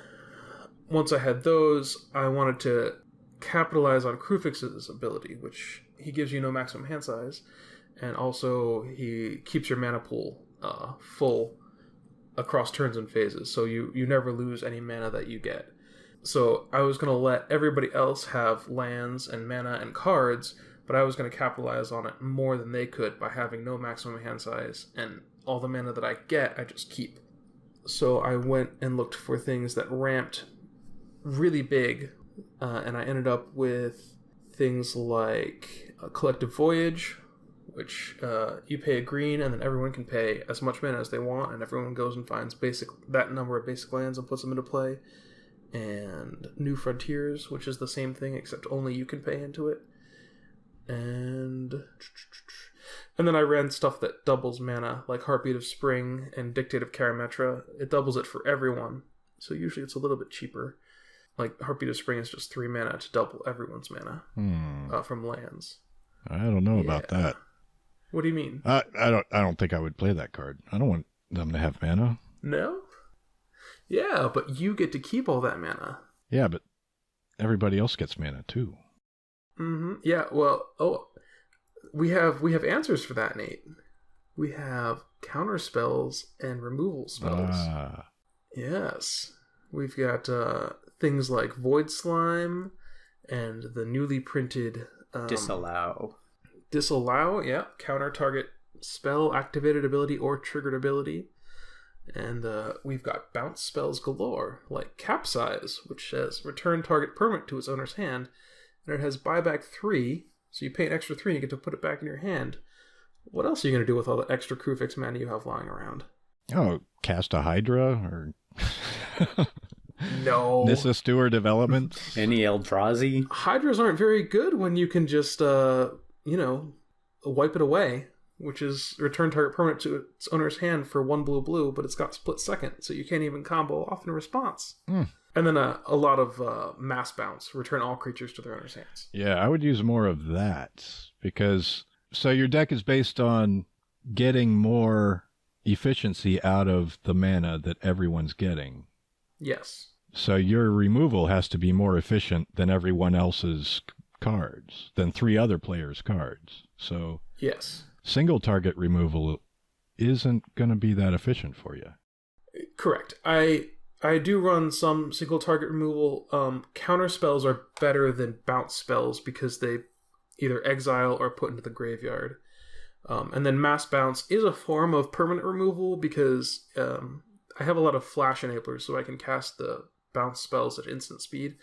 once I had those, I wanted to capitalize on Krufix's ability, which he gives you no maximum hand size, and also he keeps your mana pool full across turns and phases, so you never lose any mana that you get. So I was going to let everybody else have lands and mana and cards, but I was going to capitalize on it more than they could by having no maximum hand size, and all the mana that I get, I just keep. So I went and looked for things that ramped really big, and I ended up with things like a Collective Voyage, which you pay a green, and then everyone can pay as much mana as they want, and everyone goes and finds that number of basic lands and puts them into play. And New Frontiers, which is the same thing, except only you can pay into it. And then I ran stuff that doubles mana, like Heartbeat of Spring and Dictate of Karametra. It doubles it for everyone, so usually it's a little bit cheaper. Like Heartbeat of Spring is just 3 mana to double everyone's mana from lands. I don't know about that. What do you mean? I don't think I would play that card. I don't want them to have mana. No? Yeah, but you get to keep all that mana. Yeah, but everybody else gets mana too. Mm-hmm. Yeah, well, we have answers for that, Nate. We have counter spells and removal spells. Yes. We've got things like Void Slime and the newly printed Disallow. Disallow, yeah. Counter target spell, activated ability, or triggered ability. And we've got bounce spells galore, like Capsize, which says return target permanent to its owner's hand, and it has buyback 3, so you pay an extra 3 and you get to put it back in your hand. What else are you going to do with all the extra Krufix mana you have lying around? Oh, cast a Hydra or no. Nissa Stewart development? Any Eldrazi? Hydras aren't very good when you can just, wipe it away, which is return target permanent to its owner's hand for 1 blue, but it's got split second, so you can't even combo off in response. And then a lot of mass bounce, return all creatures to their owner's hands. Yeah, I would use more of that, because so your deck is based on getting more efficiency out of the mana that everyone's getting. Yes. So your removal has to be more efficient than everyone else's cards, than 3 other players' cards. So yes, single target removal isn't going to be that efficient for you. Correct. I do run some single target removal. Counter spells are better than bounce spells because they either exile or put into the graveyard. And then mass bounce is a form of permanent removal because I have a lot of flash enablers, so I can cast the bounce spells at instant speed.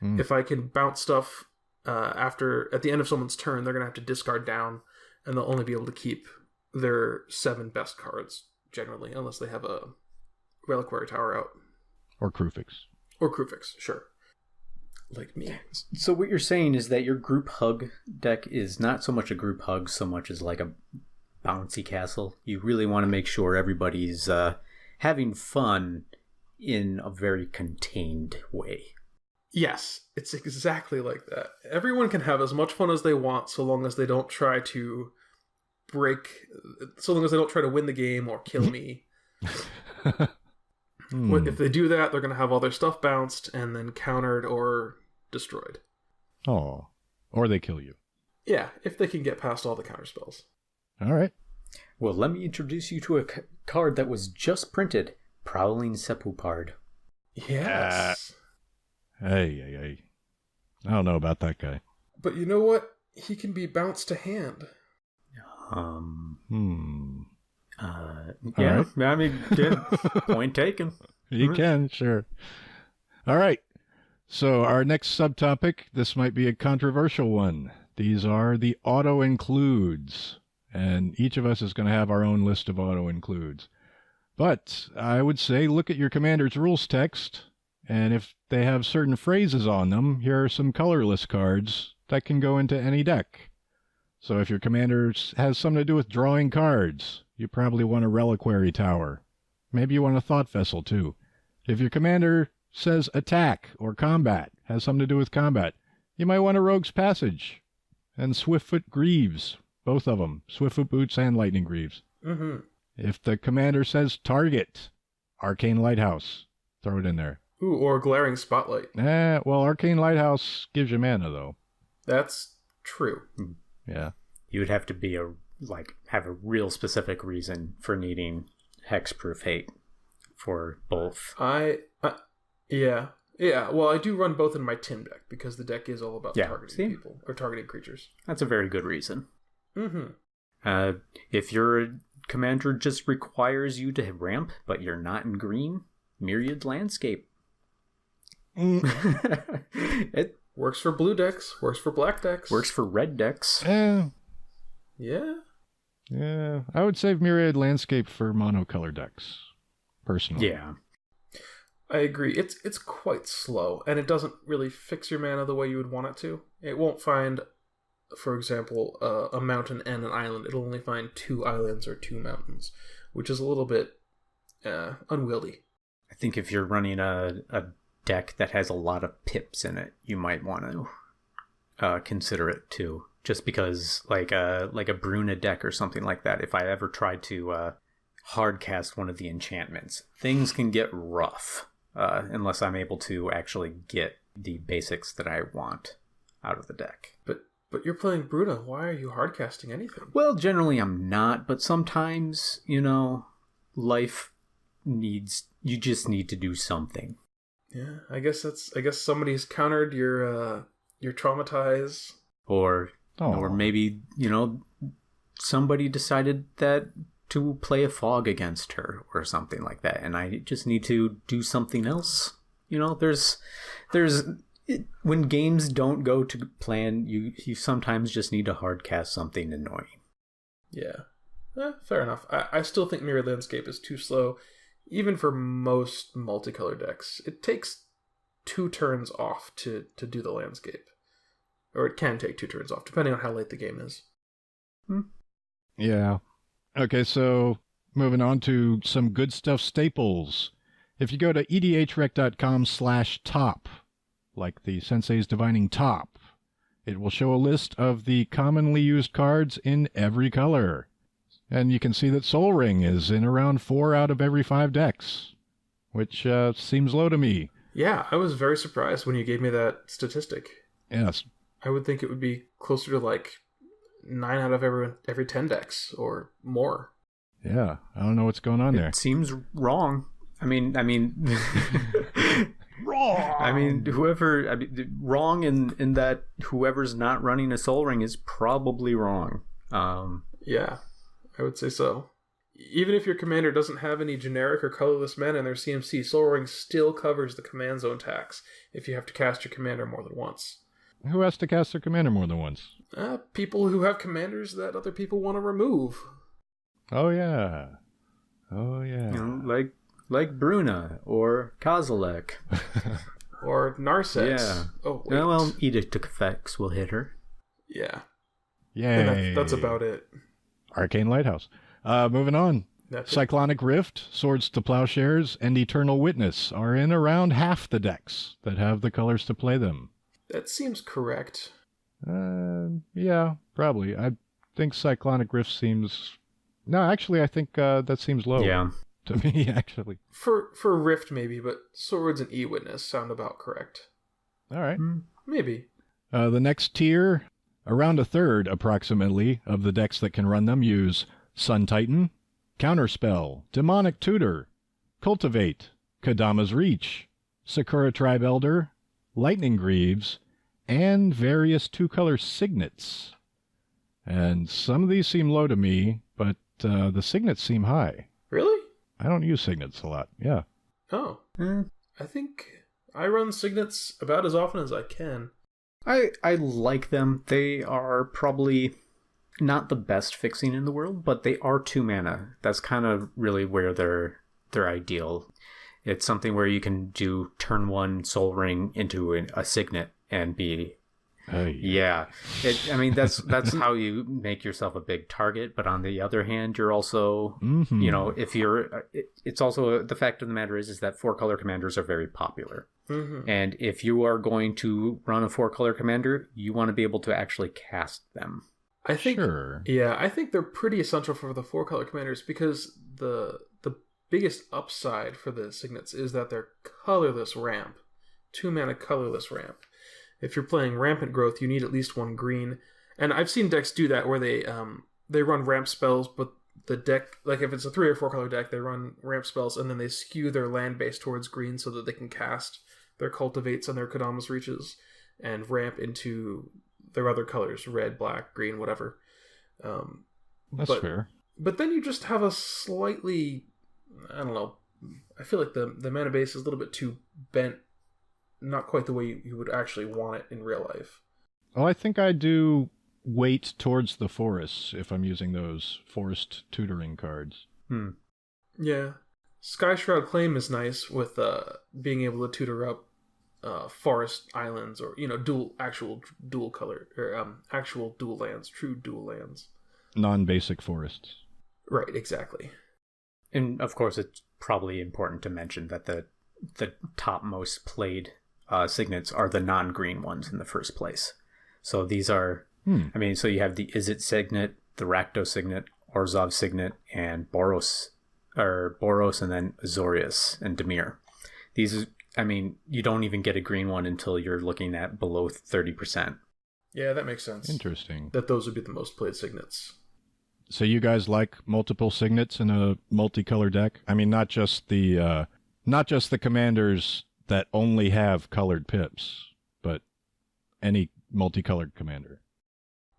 If I can bounce stuff at the end of someone's turn, they're going to have to discard down, and they'll only be able to keep their 7 best cards, generally, unless they have a Reliquary Tower out. Or Krufix. Or Krufix, sure. Like me. So what you're saying is that your group hug deck is not so much a group hug so much as like a bouncy castle. You really want to make sure everybody's having fun in a very contained way. Yes, it's exactly like that. Everyone can have as much fun as they want so long as they don't try to win the game or kill me. If they do that, they're going to have all their stuff bounced and then countered or destroyed. Oh, or they kill you. Yeah, if they can get past all the counter spells. All right. Well, let me introduce you to a card that was just printed, Prowling Sepulpard. Yes. Hey. I don't know about that guy. But you know what? He can be bounced to hand. Yeah, right. I mean, yeah, point taken. You can, sure. All right. So our next subtopic, this might be a controversial one. These are the auto-includes. And each of us is going to have our own list of auto-includes. But I would say look at your commander's rules text, and if they have certain phrases on them, here are some colorless cards that can go into any deck. So if your commander has something to do with drawing cards, you probably want a Reliquary Tower. Maybe you want a Thought Vessel too. If your commander says attack or combat, has something to do with combat, you might want a Rogue's Passage and Swiftfoot Greaves Both of them. Swiftfoot Boots and Lightning Greaves. Mm-hmm. If the commander says target, Arcane Lighthouse. Throw it in there. Ooh, or Glaring Spotlight. Well, Arcane Lighthouse gives you mana, though. That's true. Yeah. You would have to be have a real specific reason for needing Hexproof Hate for both. Yeah. Well, I do run both in my Tim deck because the deck is all about targeting people or targeting creatures. That's a very good reason. Mm-hmm. If your commander just requires you to ramp, but you're not in green, Myriad Landscape. It works for blue decks, works for black decks, works for red decks. Yeah. Yeah, I would save Myriad Landscape for monocolor decks, personally. Yeah. I agree. It's quite slow, and it doesn't really fix your mana the way you would want it to. It won't find, for example, a mountain and an island. It'll only find 2 islands or 2 mountains, which is a little bit unwieldy. I think if you're running a deck that has a lot of pips in it, you might want to consider it too. Just because, like a Bruna deck or something like that, if I ever tried to hard cast one of the enchantments, things can get rough unless I'm able to actually get the basics that I want out of the deck. But you're playing Bruna. Why are you hard casting anything? Well, generally I'm not, but sometimes, life needs, you just need to do something. Yeah, I guess somebody's countered your traumatize. Or maybe, somebody decided that to play a fog against her or something like that, and I just need to do something else. When games don't go to plan, you sometimes just need to hard cast something annoying. Yeah, fair enough. I still think Mirror Landscape is too slow, even for most multicolor decks. It takes 2 turns off to do the landscape. Or it can take 2 turns off, depending on how late the game is. Yeah. Okay, so moving on to some good stuff staples. If you go to edhrec.com/top, like the Sensei's Divining Top, it will show a list of the commonly used cards in every color. And you can see that Sol Ring is in around 4 out of every 5 decks, which seems low to me. Yeah, I was very surprised when you gave me that statistic. Yes. I would think it would be closer to like 9 out of every 10 decks or more. Yeah, I don't know what's going on there. It seems wrong. I mean, wrong. Wrong in that whoever's not running a Sol Ring is probably wrong. Yeah, I would say so. Even if your commander doesn't have any generic or colorless mana in their CMC, Sol Ring still covers the command zone tax if you have to cast your commander more than once. Who has to cast their commander more than once? People who have commanders that other people want to remove. Oh yeah. Like Bruna or Kozilek. Or Narset. Yeah. Oh, wait. Well, Edict Effects will hit her. Yeah. Yay. That's about it. Arcane Lighthouse. Moving on. Cyclonic Rift, Swords to Plowshares, and Eternal Witness are in around half the decks that have the colors to play them. That seems correct. Yeah, probably. I think Cyclonic Rift seems... No, actually, I think that seems low. Yeah. To me, actually. For Rift, maybe, but Swords and E-Witness sound about correct. All right. Maybe. The next tier, around a third, approximately, of the decks that can run them use Sun Titan, Counterspell, Demonic Tutor, Cultivate, Kadama's Reach, Sakura Tribe Elder, Lightning Greaves, and various 2-color signets. And some of these seem low to me, but the signets seem high. Really? I don't use signets a lot, yeah. Oh. I think I run signets about as often as I can. I like them. They are probably not the best fixing in the world, but they are 2 mana. That's kind of really where they're ideal. It's something where you can do turn 1 Sol Ring into a signet and be... Yeah. That's how you make yourself a big target, but on the other hand, you're also, if you're... It's also, the fact of the matter is that 4-color commanders are very popular. Mm-hmm. And if you are going to run a 4-color commander, you want to be able to actually cast them. I think, Sure. yeah, I think they're pretty essential for the 4-color commanders because the biggest upside for the signets is that they're colorless ramp, 2-mana colorless ramp. If you're playing rampant growth, you need at least 1 green, and I've seen decks do that where they run ramp spells, but the deck, like if it's a 3 or 4-color deck, they run ramp spells and then they skew their land base towards green so that they can cast their cultivates and their Kodama's reaches and ramp into their other colors, red, black, green, whatever. That's fair. But then you just have a slightly, I don't know, I feel like the mana base is a little bit too bent, not quite the way you would actually want it in real life. Well, I think I do weight towards the forests if I'm using those forest tutoring cards. Yeah. Sky Shroud Claim is nice with being able to tutor up forest islands or, actual dual color, or actual dual lands, true dual lands. Non-basic forests. Right, exactly. And of course, it's probably important to mention that the top most played signets are the non-green ones in the first place. So these are, so you have the Izzet signet, the Rakdos signet, Orzhov signet, and Boros, and then Azorius and Dimir. These, you don't even get a green one until you're looking at below 30%. Yeah, that makes sense. Interesting. That those would be the most played signets. So you guys like multiple signets in a multicolor deck? I mean, not just the commanders that only have colored pips, but any multicolored commander.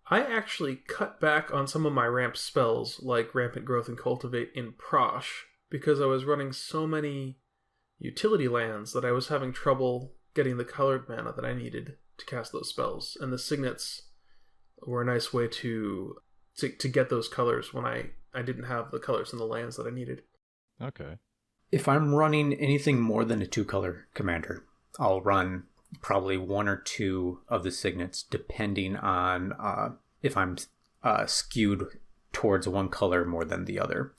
I actually cut back on some of my ramp spells, like Rampant Growth and Cultivate in Prosh, because I was running so many utility lands that I was having trouble getting the colored mana that I needed to cast those spells. And the signets were a nice way to get those colors when I didn't have the colors in the lands that I needed. Okay. If I'm running anything more than a 2-color commander, I'll run probably 1 or 2 of the signets, depending on if I'm skewed towards one color more than the other.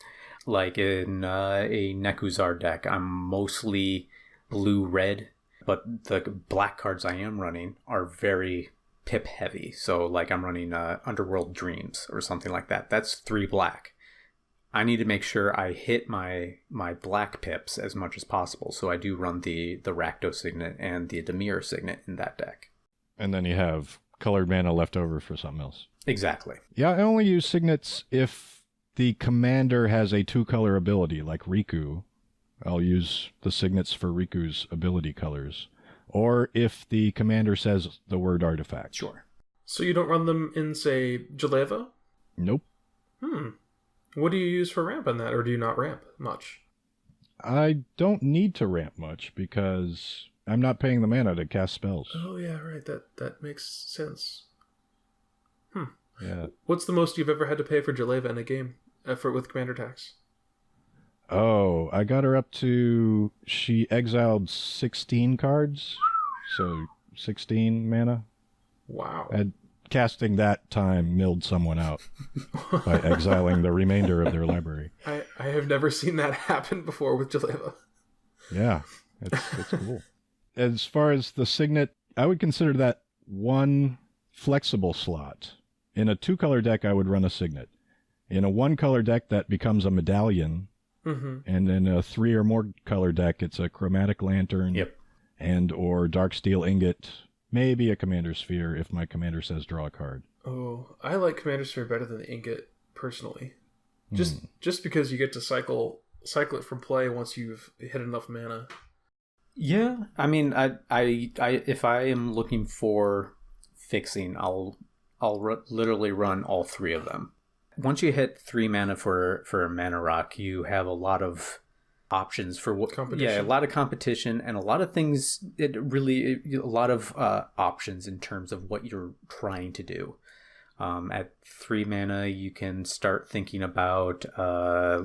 Like in a Nekuzar deck, I'm mostly blue-red, but the black cards I am running are very pip heavy. So like I'm running Underworld Dreams or something like that. That's 3 black. I need to make sure I hit my black pips as much as possible. So I do run the Rakdos signet and the Dimir signet in that deck. And then you have colored mana left over for something else. Exactly. Yeah, I only use signets if the commander has a 2-color ability, like Riku. I'll use the signets for Riku's ability colors. Or if the commander says the word artifact. Sure. So you don't run them in, say, Jaleva? Nope. What do you use for ramp in that, or do you not ramp much? I don't need to ramp much because I'm not paying the mana to cast spells. Oh, yeah, right. That makes sense. Yeah. What's the most you've ever had to pay for Jaleva in a game with commander tax? Oh, I got her up to... She exiled 16 cards, so 16 mana. Wow. And casting that time milled someone out by exiling the remainder of their library. I have never seen that happen before with Jaleva. Yeah, it's cool. As far as the signet, I would consider that one flexible slot. In a 2-color deck, I would run a signet. In a 1-color deck, that becomes a medallion. Mm-hmm. And in a 3 or more color deck, it's a chromatic lantern. Yep. And or dark steel ingot. Maybe a commander sphere if my commander says draw a card. Oh, I like commander sphere better than the ingot personally. Just because you get to cycle it from play once you've hit enough mana. Yeah, I mean, I if I am looking for fixing, I'll literally run all 3 of them. Once you hit 3 mana for a mana rock, you have a lot of options for what competition. Yeah, a lot of competition and a lot of things. A lot of options in terms of what you're trying to do. At 3 mana, you can start thinking about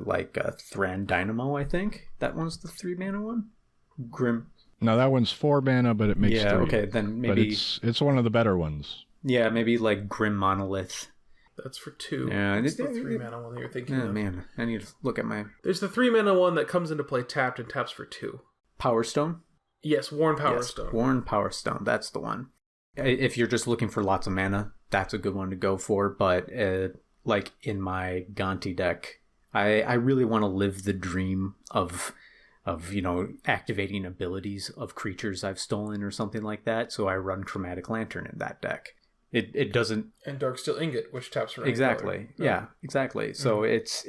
like a Thran Dynamo. I think that one's the 3 mana one. Grim. No, that one's 4 mana, but it makes 3. Okay, then maybe but it's one of the better ones. Yeah, maybe like Grim Monolith. That's for 2. Yeah, it's the 3 mana one that you're thinking of. Man, I need to look at my... There's the 3 mana one that comes into play tapped and taps for 2. Power Stone? Yes, Worn Power Stone. Worn Power Stone, that's the one. If you're just looking for lots of mana that's a good one to go for. But like in my Gonti deck, I really want to live the dream of activating abilities of creatures I've stolen or something like that. So I run Chromatic Lantern in that deck. It doesn't, and Darksteel Ingot, which taps for any exactly color. Yeah, exactly. So it's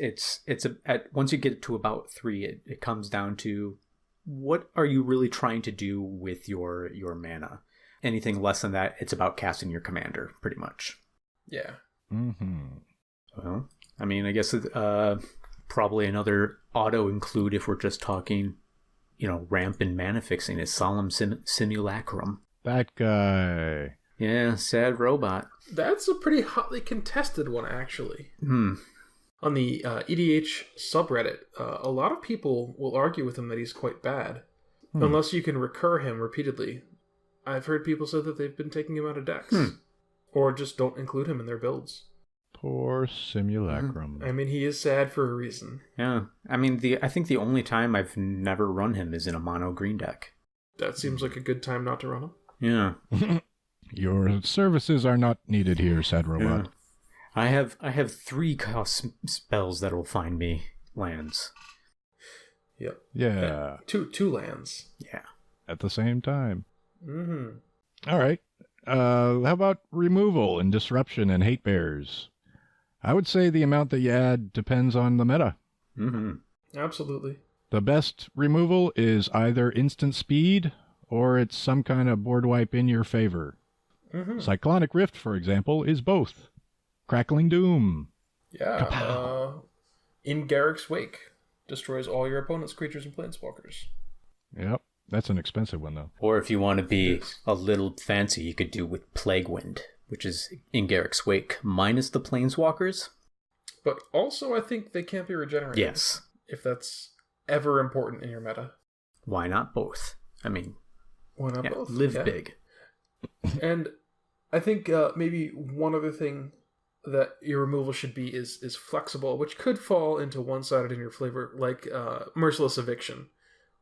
once you get to about 3, it comes down to what are you really trying to do with your mana. Anything less than that, it's about casting your commander, pretty much. Yeah. Well, I mean, I guess probably another auto include if we're just talking, ramp and mana fixing is Solemn Simulacrum. That guy. Yeah, sad robot. That's a pretty hotly contested one, actually. Hmm. On the EDH subreddit, a lot of people will argue with him that he's quite bad, unless you can recur him repeatedly. I've heard people say that they've been taking him out of decks, or just don't include him in their builds. Poor Simulacrum. I mean, he is sad for a reason. Yeah, I mean, I think the only time I've never run him is in a mono green deck. That seems like a good time not to run him. Yeah. Your services are not needed here, sad robot. Yeah. I have 3 cost spells that will find me lands. Yep. Yeah. Two lands. Yeah. At the same time. Mm-hmm. All right. How about removal and disruption and hate bears? I would say the amount that you add depends on the meta. Absolutely. The best removal is either instant speed or it's some kind of board wipe in your favor. Cyclonic Rift, for example, is both. Crackling Doom. Yeah. In Garrick's Wake. Destroys all your opponent's creatures and planeswalkers. Yep. That's an expensive one, though. Or if you want to be a little fancy, you could do with Plague Wind, which is in Garrick's Wake, minus the planeswalkers. But also, I think they can't be regenerated. Yes. If that's ever important in your meta. Why not both? I mean, why not both? Live big. And I think maybe one other thing that your removal should be is flexible, which could fall into one-sided in your flavor, like Merciless Eviction,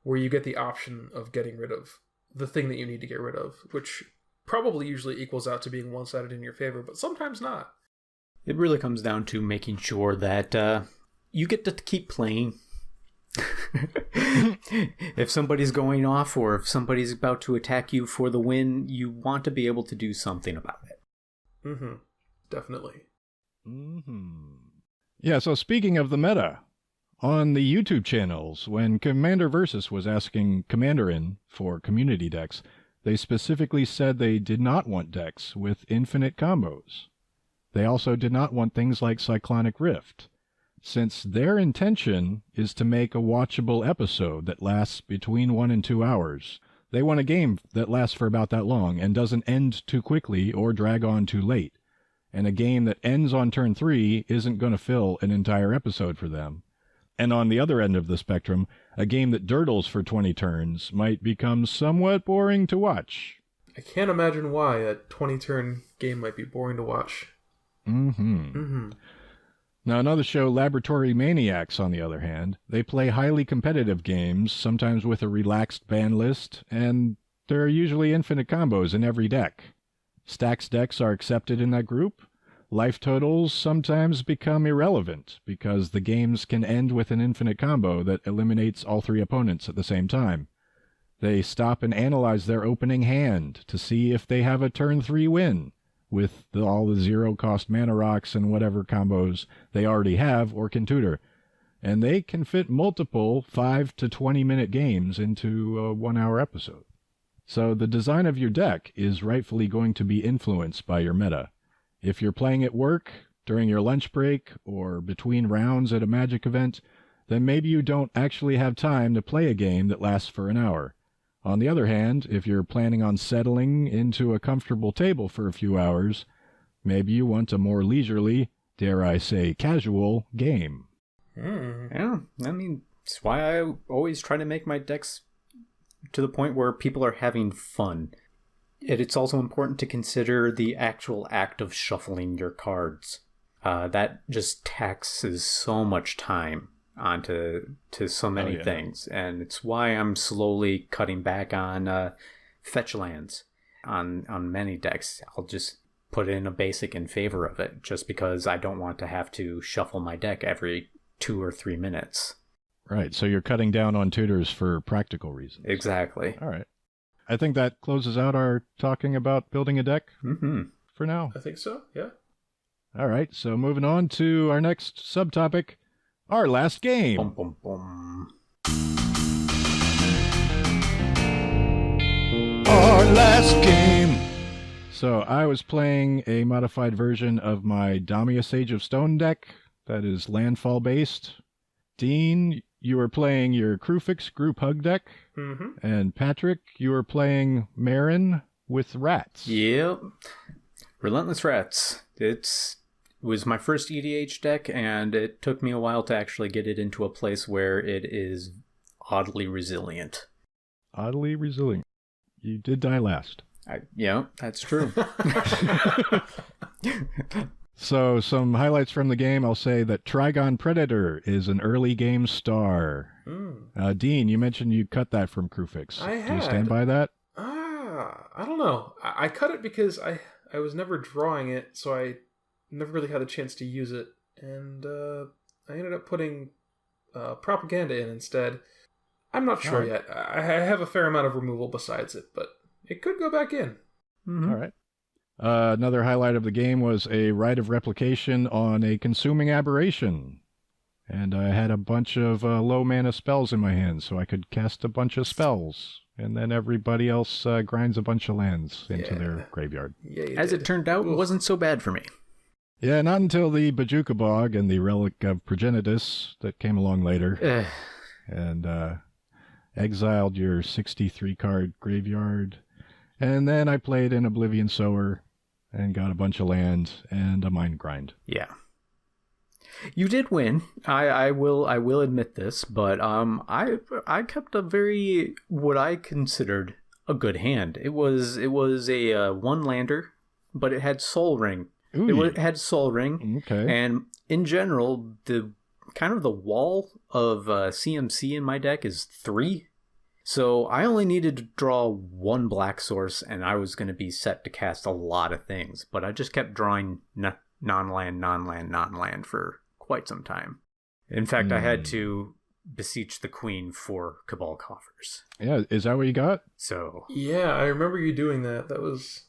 where you get the option of getting rid of the thing that you need to get rid of, which probably usually equals out to being one-sided in your favor, but sometimes not. It really comes down to making sure that you get to keep playing. If somebody's going off or if somebody's about to attack you for the win, you want to be able to do something about it. Definitely. Yeah, so speaking of the meta, on the YouTube channels, when Commander Versus was asking Commanderin for community decks, they specifically said they did not want decks with infinite combos. They also did not want things like Cyclonic Rift, since their intention is to make a watchable episode that lasts between 1 and 2 hours. They want a game that lasts for about that long and doesn't end too quickly or drag on too late. And a game that ends on turn 3 isn't going to fill an entire episode for them. And on the other end of the spectrum, a game that durdles for 20 turns might become somewhat boring to watch. I can't imagine why a 20-turn game might be boring to watch. Now, another show, Laboratory Maniacs, on the other hand, they play highly competitive games, sometimes with a relaxed ban list, and there are usually infinite combos in every deck. Stacks decks are accepted in that group. Life totals sometimes become irrelevant, because the games can end with an infinite combo that eliminates all 3 opponents at the same time. They stop and analyze their opening hand to see if they have a turn 3 win, with all the 0-cost mana rocks and whatever combos they already have or can tutor. And they can fit multiple 5 to 20-minute games into a 1-hour episode. So the design of your deck is rightfully going to be influenced by your meta. If you're playing at work, during your lunch break, or between rounds at a Magic event, then maybe you don't actually have time to play a game that lasts for an hour. On the other hand, if you're planning on settling into a comfortable table for a few hours, maybe you want a more leisurely, dare I say casual, game. Yeah, I mean, it's why I always try to make my decks to the point where people are having fun. It's also important to consider the actual act of shuffling your cards. That just taxes so much time onto so many things, and it's why I'm slowly cutting back on fetch lands on many decks. I'll just put in a basic in favor of it, just because I don't want to have to shuffle my deck every 2 or 3 minutes. Right, so you're cutting down on tutors for practical reasons. Exactly. All right. I think that closes out our talking about building a deck for now. I think so, yeah. All right, so moving on to our next subtopic, our last game. Bum, bum, bum. Our last game. So I was playing a modified version of my Damia Sage of Stone deck that is landfall based. Dean, you were playing your Crewfix Group Hug deck. Mm-hmm. And Patrick, you were playing Marin with Rats. Yep. Relentless Rats. It was my first EDH deck, and it took me a while to actually get it into a place where it is oddly resilient. Oddly resilient. You did die last. Yeah, that's true. So, some highlights from the game. I'll say that Trigon Predator is an early game star. Dean, you mentioned you cut that from Crewfix. I had. Do you stand by that? I don't know. I cut it because I was never drawing it, so I never really had a chance to use it. And I ended up putting Propaganda in instead. I'm not sure yet. I have a fair amount of removal besides it, but it could go back in. All right. Another highlight of the game was a Rite of Replication on a Consuming Aberration. And I had a bunch of low mana spells in my hand, so I could cast a bunch of spells. And then everybody else grinds a bunch of lands into their graveyard. Yeah, As it turned out, it wasn't so bad for me. Yeah, not until the Bajuka Bog and the Relic of Progenitus that came along later. And exiled your 63-card graveyard. And then I played an Oblivion Sower and got a bunch of land and a Mind Grind. Yeah. You did win. I will admit this, but I kept a very, what I considered a good hand. It was a one lander, but it had Soul Ring. It had Soul Ring. Okay. And in general, the kind of the wall of CMC in my deck is 3. So I only needed to draw 1 black source, and I was going to be set to cast a lot of things. But I just kept drawing non-land for quite some time. In fact, I had to beseech the Queen for Cabal Coffers. Yeah, is that what you got? So yeah, I remember you doing that. That was...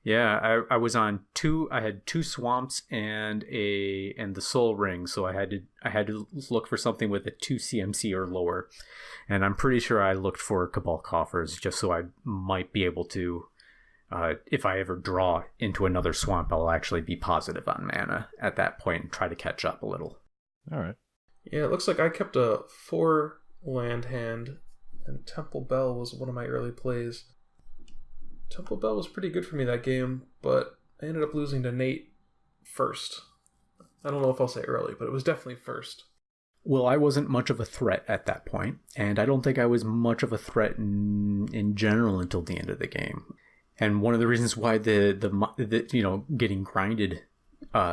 Yeah, I was on 2. I had 2 swamps and the Soul Ring, so I had to look for something with a 2 CMC or lower, and I'm pretty sure I looked for Cabal Coffers just so I might be able to, if I ever draw into another swamp, I'll actually be positive on mana at that point and try to catch up a little. All right. Yeah, it looks like I kept a 4 land hand, and Temple Bell was one of my early plays. Temple Bell was pretty good for me that game, but I ended up losing to Nate first. I don't know if I'll say early, but it was definitely first. Well, I wasn't much of a threat at that point, and I don't think I was much of a threat in general until the end of the game. And one of the reasons why the getting grinded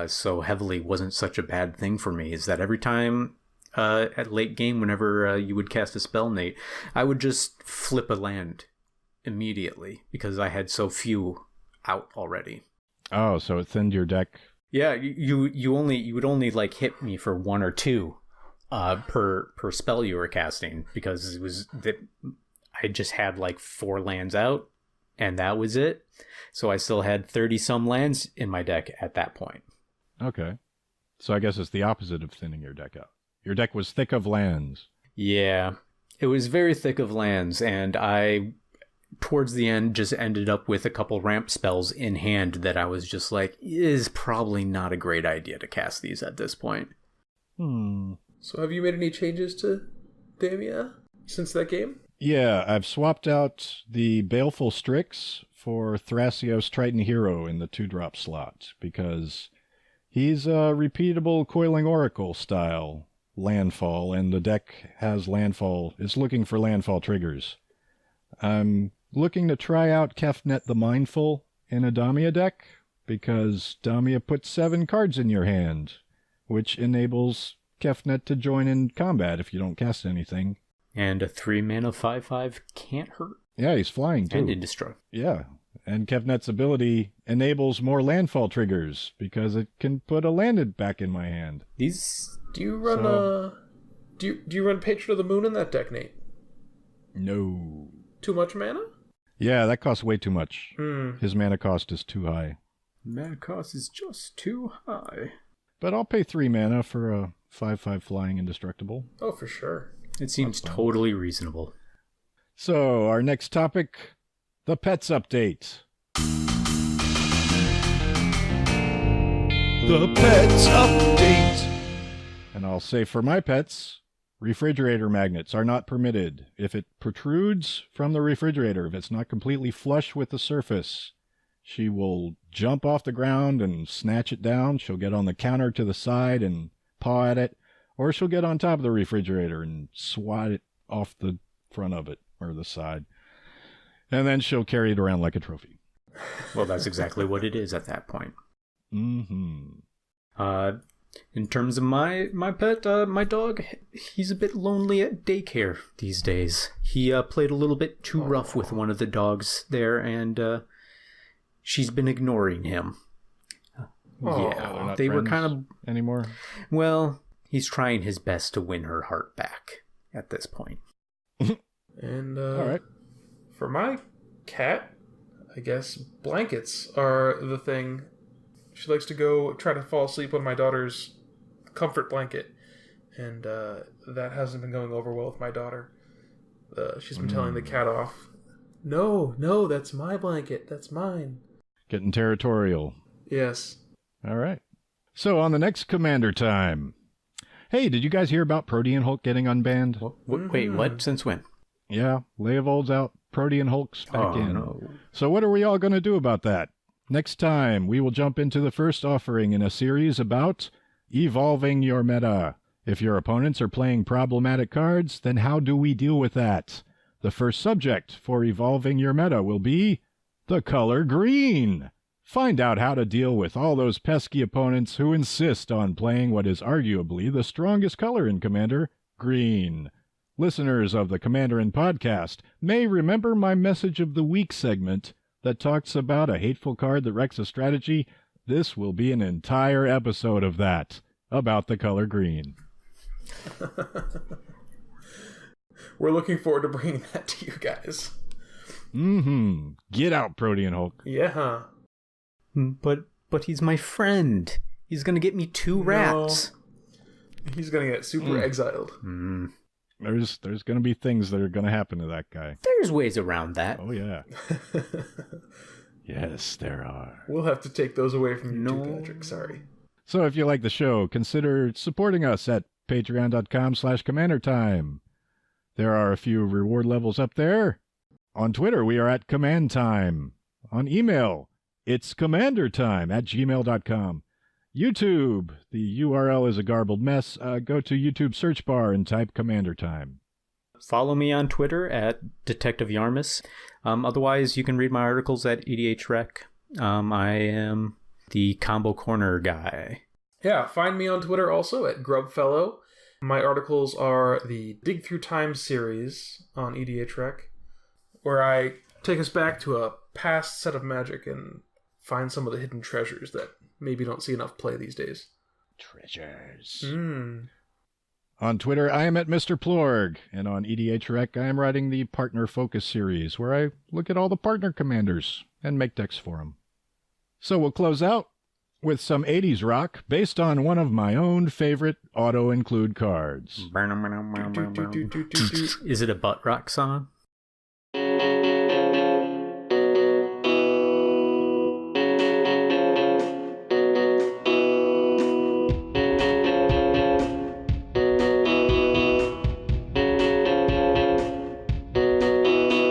so heavily wasn't such a bad thing for me is that every time at late game, whenever you would cast a spell, Nate, I would just flip a land immediately because I had so few out already. Oh, so it thinned your deck. Yeah, you would only like hit me for 1 or 2 per spell you were casting, because it was that I just had like 4 lands out and that was it. So I still had 30 some lands in my deck at that point. Okay. So I guess it's the opposite of thinning your deck out. Your deck was thick of lands. Yeah, it was very thick of lands, and I towards the end just ended up with a couple ramp spells in hand that I was just like, it is probably not a great idea to cast these at this point. So have you made any changes to Damia since that game? Yeah, I've swapped out the Baleful Strix for Thrasios Triton Hero in the 2-drop slot, because he's a repeatable Coiling Oracle style landfall, and the deck has landfall. It's looking for landfall triggers. I'm looking to try out Kefnet the Mindful in a Damia deck, because Damia puts 7 cards in your hand, which enables Kefnet to join in combat if you don't cast anything. And a 3 mana 5/5 can't hurt. Yeah, he's flying too. And Indestroy. Yeah, And Kevnet's ability enables more landfall triggers because it can put a landed back in my hand. These... Do you run do you run Patron of the Moon in that deck, Nate? No. Too much mana? Yeah, that costs way too much. His mana cost is too high. Mana cost is just too high. But I'll pay 3 mana for a 5/5 flying indestructible. Oh, for sure. It seems totally reasonable. So, our next topic, the pets update. The pets update. And I'll say for my pets, refrigerator magnets are not permitted. If it protrudes from the refrigerator, if it's not completely flush with the surface, she will jump off the ground and snatch it down. She'll get on the counter to the side and paw at it, or she'll get on top of the refrigerator and swat it off the front of it or the side. And then she'll carry it around like a trophy. Well, that's exactly what it is at that point. In terms of my pet, my dog, he's a bit lonely at daycare these days. He played a little bit too rough with one of the dogs there, and she's been ignoring him. They were kind of anymore. Well, he's trying his best to win her heart back at this point. And all right. For my cat, I guess blankets are the thing. She likes to go try to fall asleep on my daughter's comfort blanket, and that hasn't been going over well with my daughter. She's been telling the cat off. No, that's my blanket. That's mine. Getting territorial. Yes. All right. So on the next Commander Time. Hey, did you guys hear about Protean Hulk getting unbanned? Wait, what? Since when? Yeah, Leovold's out. Protean Hulk's back in. No. So what are we all going to do about that? Next time, we will jump into the first offering in a series about evolving your meta. If your opponents are playing problematic cards, then how do we deal with that? The first subject for evolving your meta will be the color green. Find out how to deal with all those pesky opponents who insist on playing what is arguably the strongest color in Commander, green. Listeners of the Commanderin podcast may remember my Message of the Week segment that talks about a hateful card that wrecks a strategy. This will be an entire episode of that, about the color green. We're looking forward to bringing that to you guys. Get out, Protean Hulk. Yeah. But he's my friend. He's gonna get me 2 rats. No. He's gonna get super exiled. There's going to be things that are going to happen to that guy. There's ways around that. Oh, yeah. Yes, there are. We'll have to take those away from you too, Patrick. Sorry. So if you like the show, consider supporting us at patreon.com/commandertime. There are a few reward levels up there. On Twitter, we are at Command Time. On email, itscommandertime@gmail.com. YouTube, the URL is a garbled mess. Go to YouTube search bar and type Commander Time. Follow me on Twitter at Detective Yarmus. Otherwise, you can read my articles at EDHREC. I am the Combo Corner guy. Yeah, find me on Twitter also at Grubfellow. My articles are the Dig Through Time series on EDHREC, where I take us back to a past set of Magic and find some of the hidden treasures that maybe don't see enough play these days. Treasures. On Twitter, I am at Mr. Plorg, and on EDHREC, I am writing the Partner Focus series, where I look at all the partner commanders and make decks for them. So we'll close out with some 80s rock based on one of my own favorite auto-include cards. Is it a butt rock song?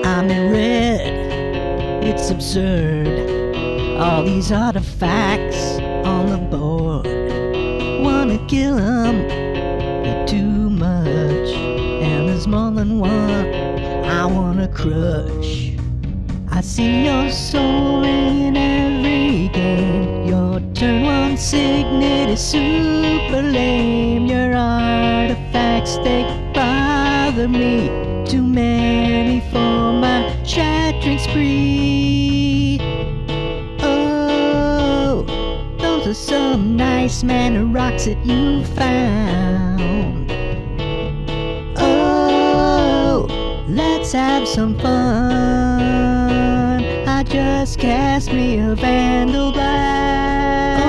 I'm in red, it's absurd. All these artifacts on the board. Wanna kill 'em, they're too much. And there's more than one I wanna crush. I see your soul in every game. Your turn 1 signet is super lame. Your artifacts, they bother me. Too many for my shattering spree. nice man of rocks that you found. Oh, let's have some fun. I just cast me a Vandal Blast.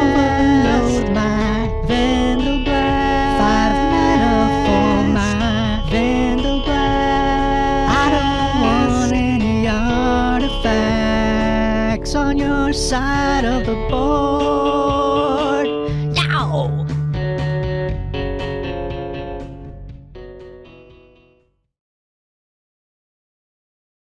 Overload my Vandal Blast. 5 mana for my Vandal Blast. I don't want any artifacts on your side of the board.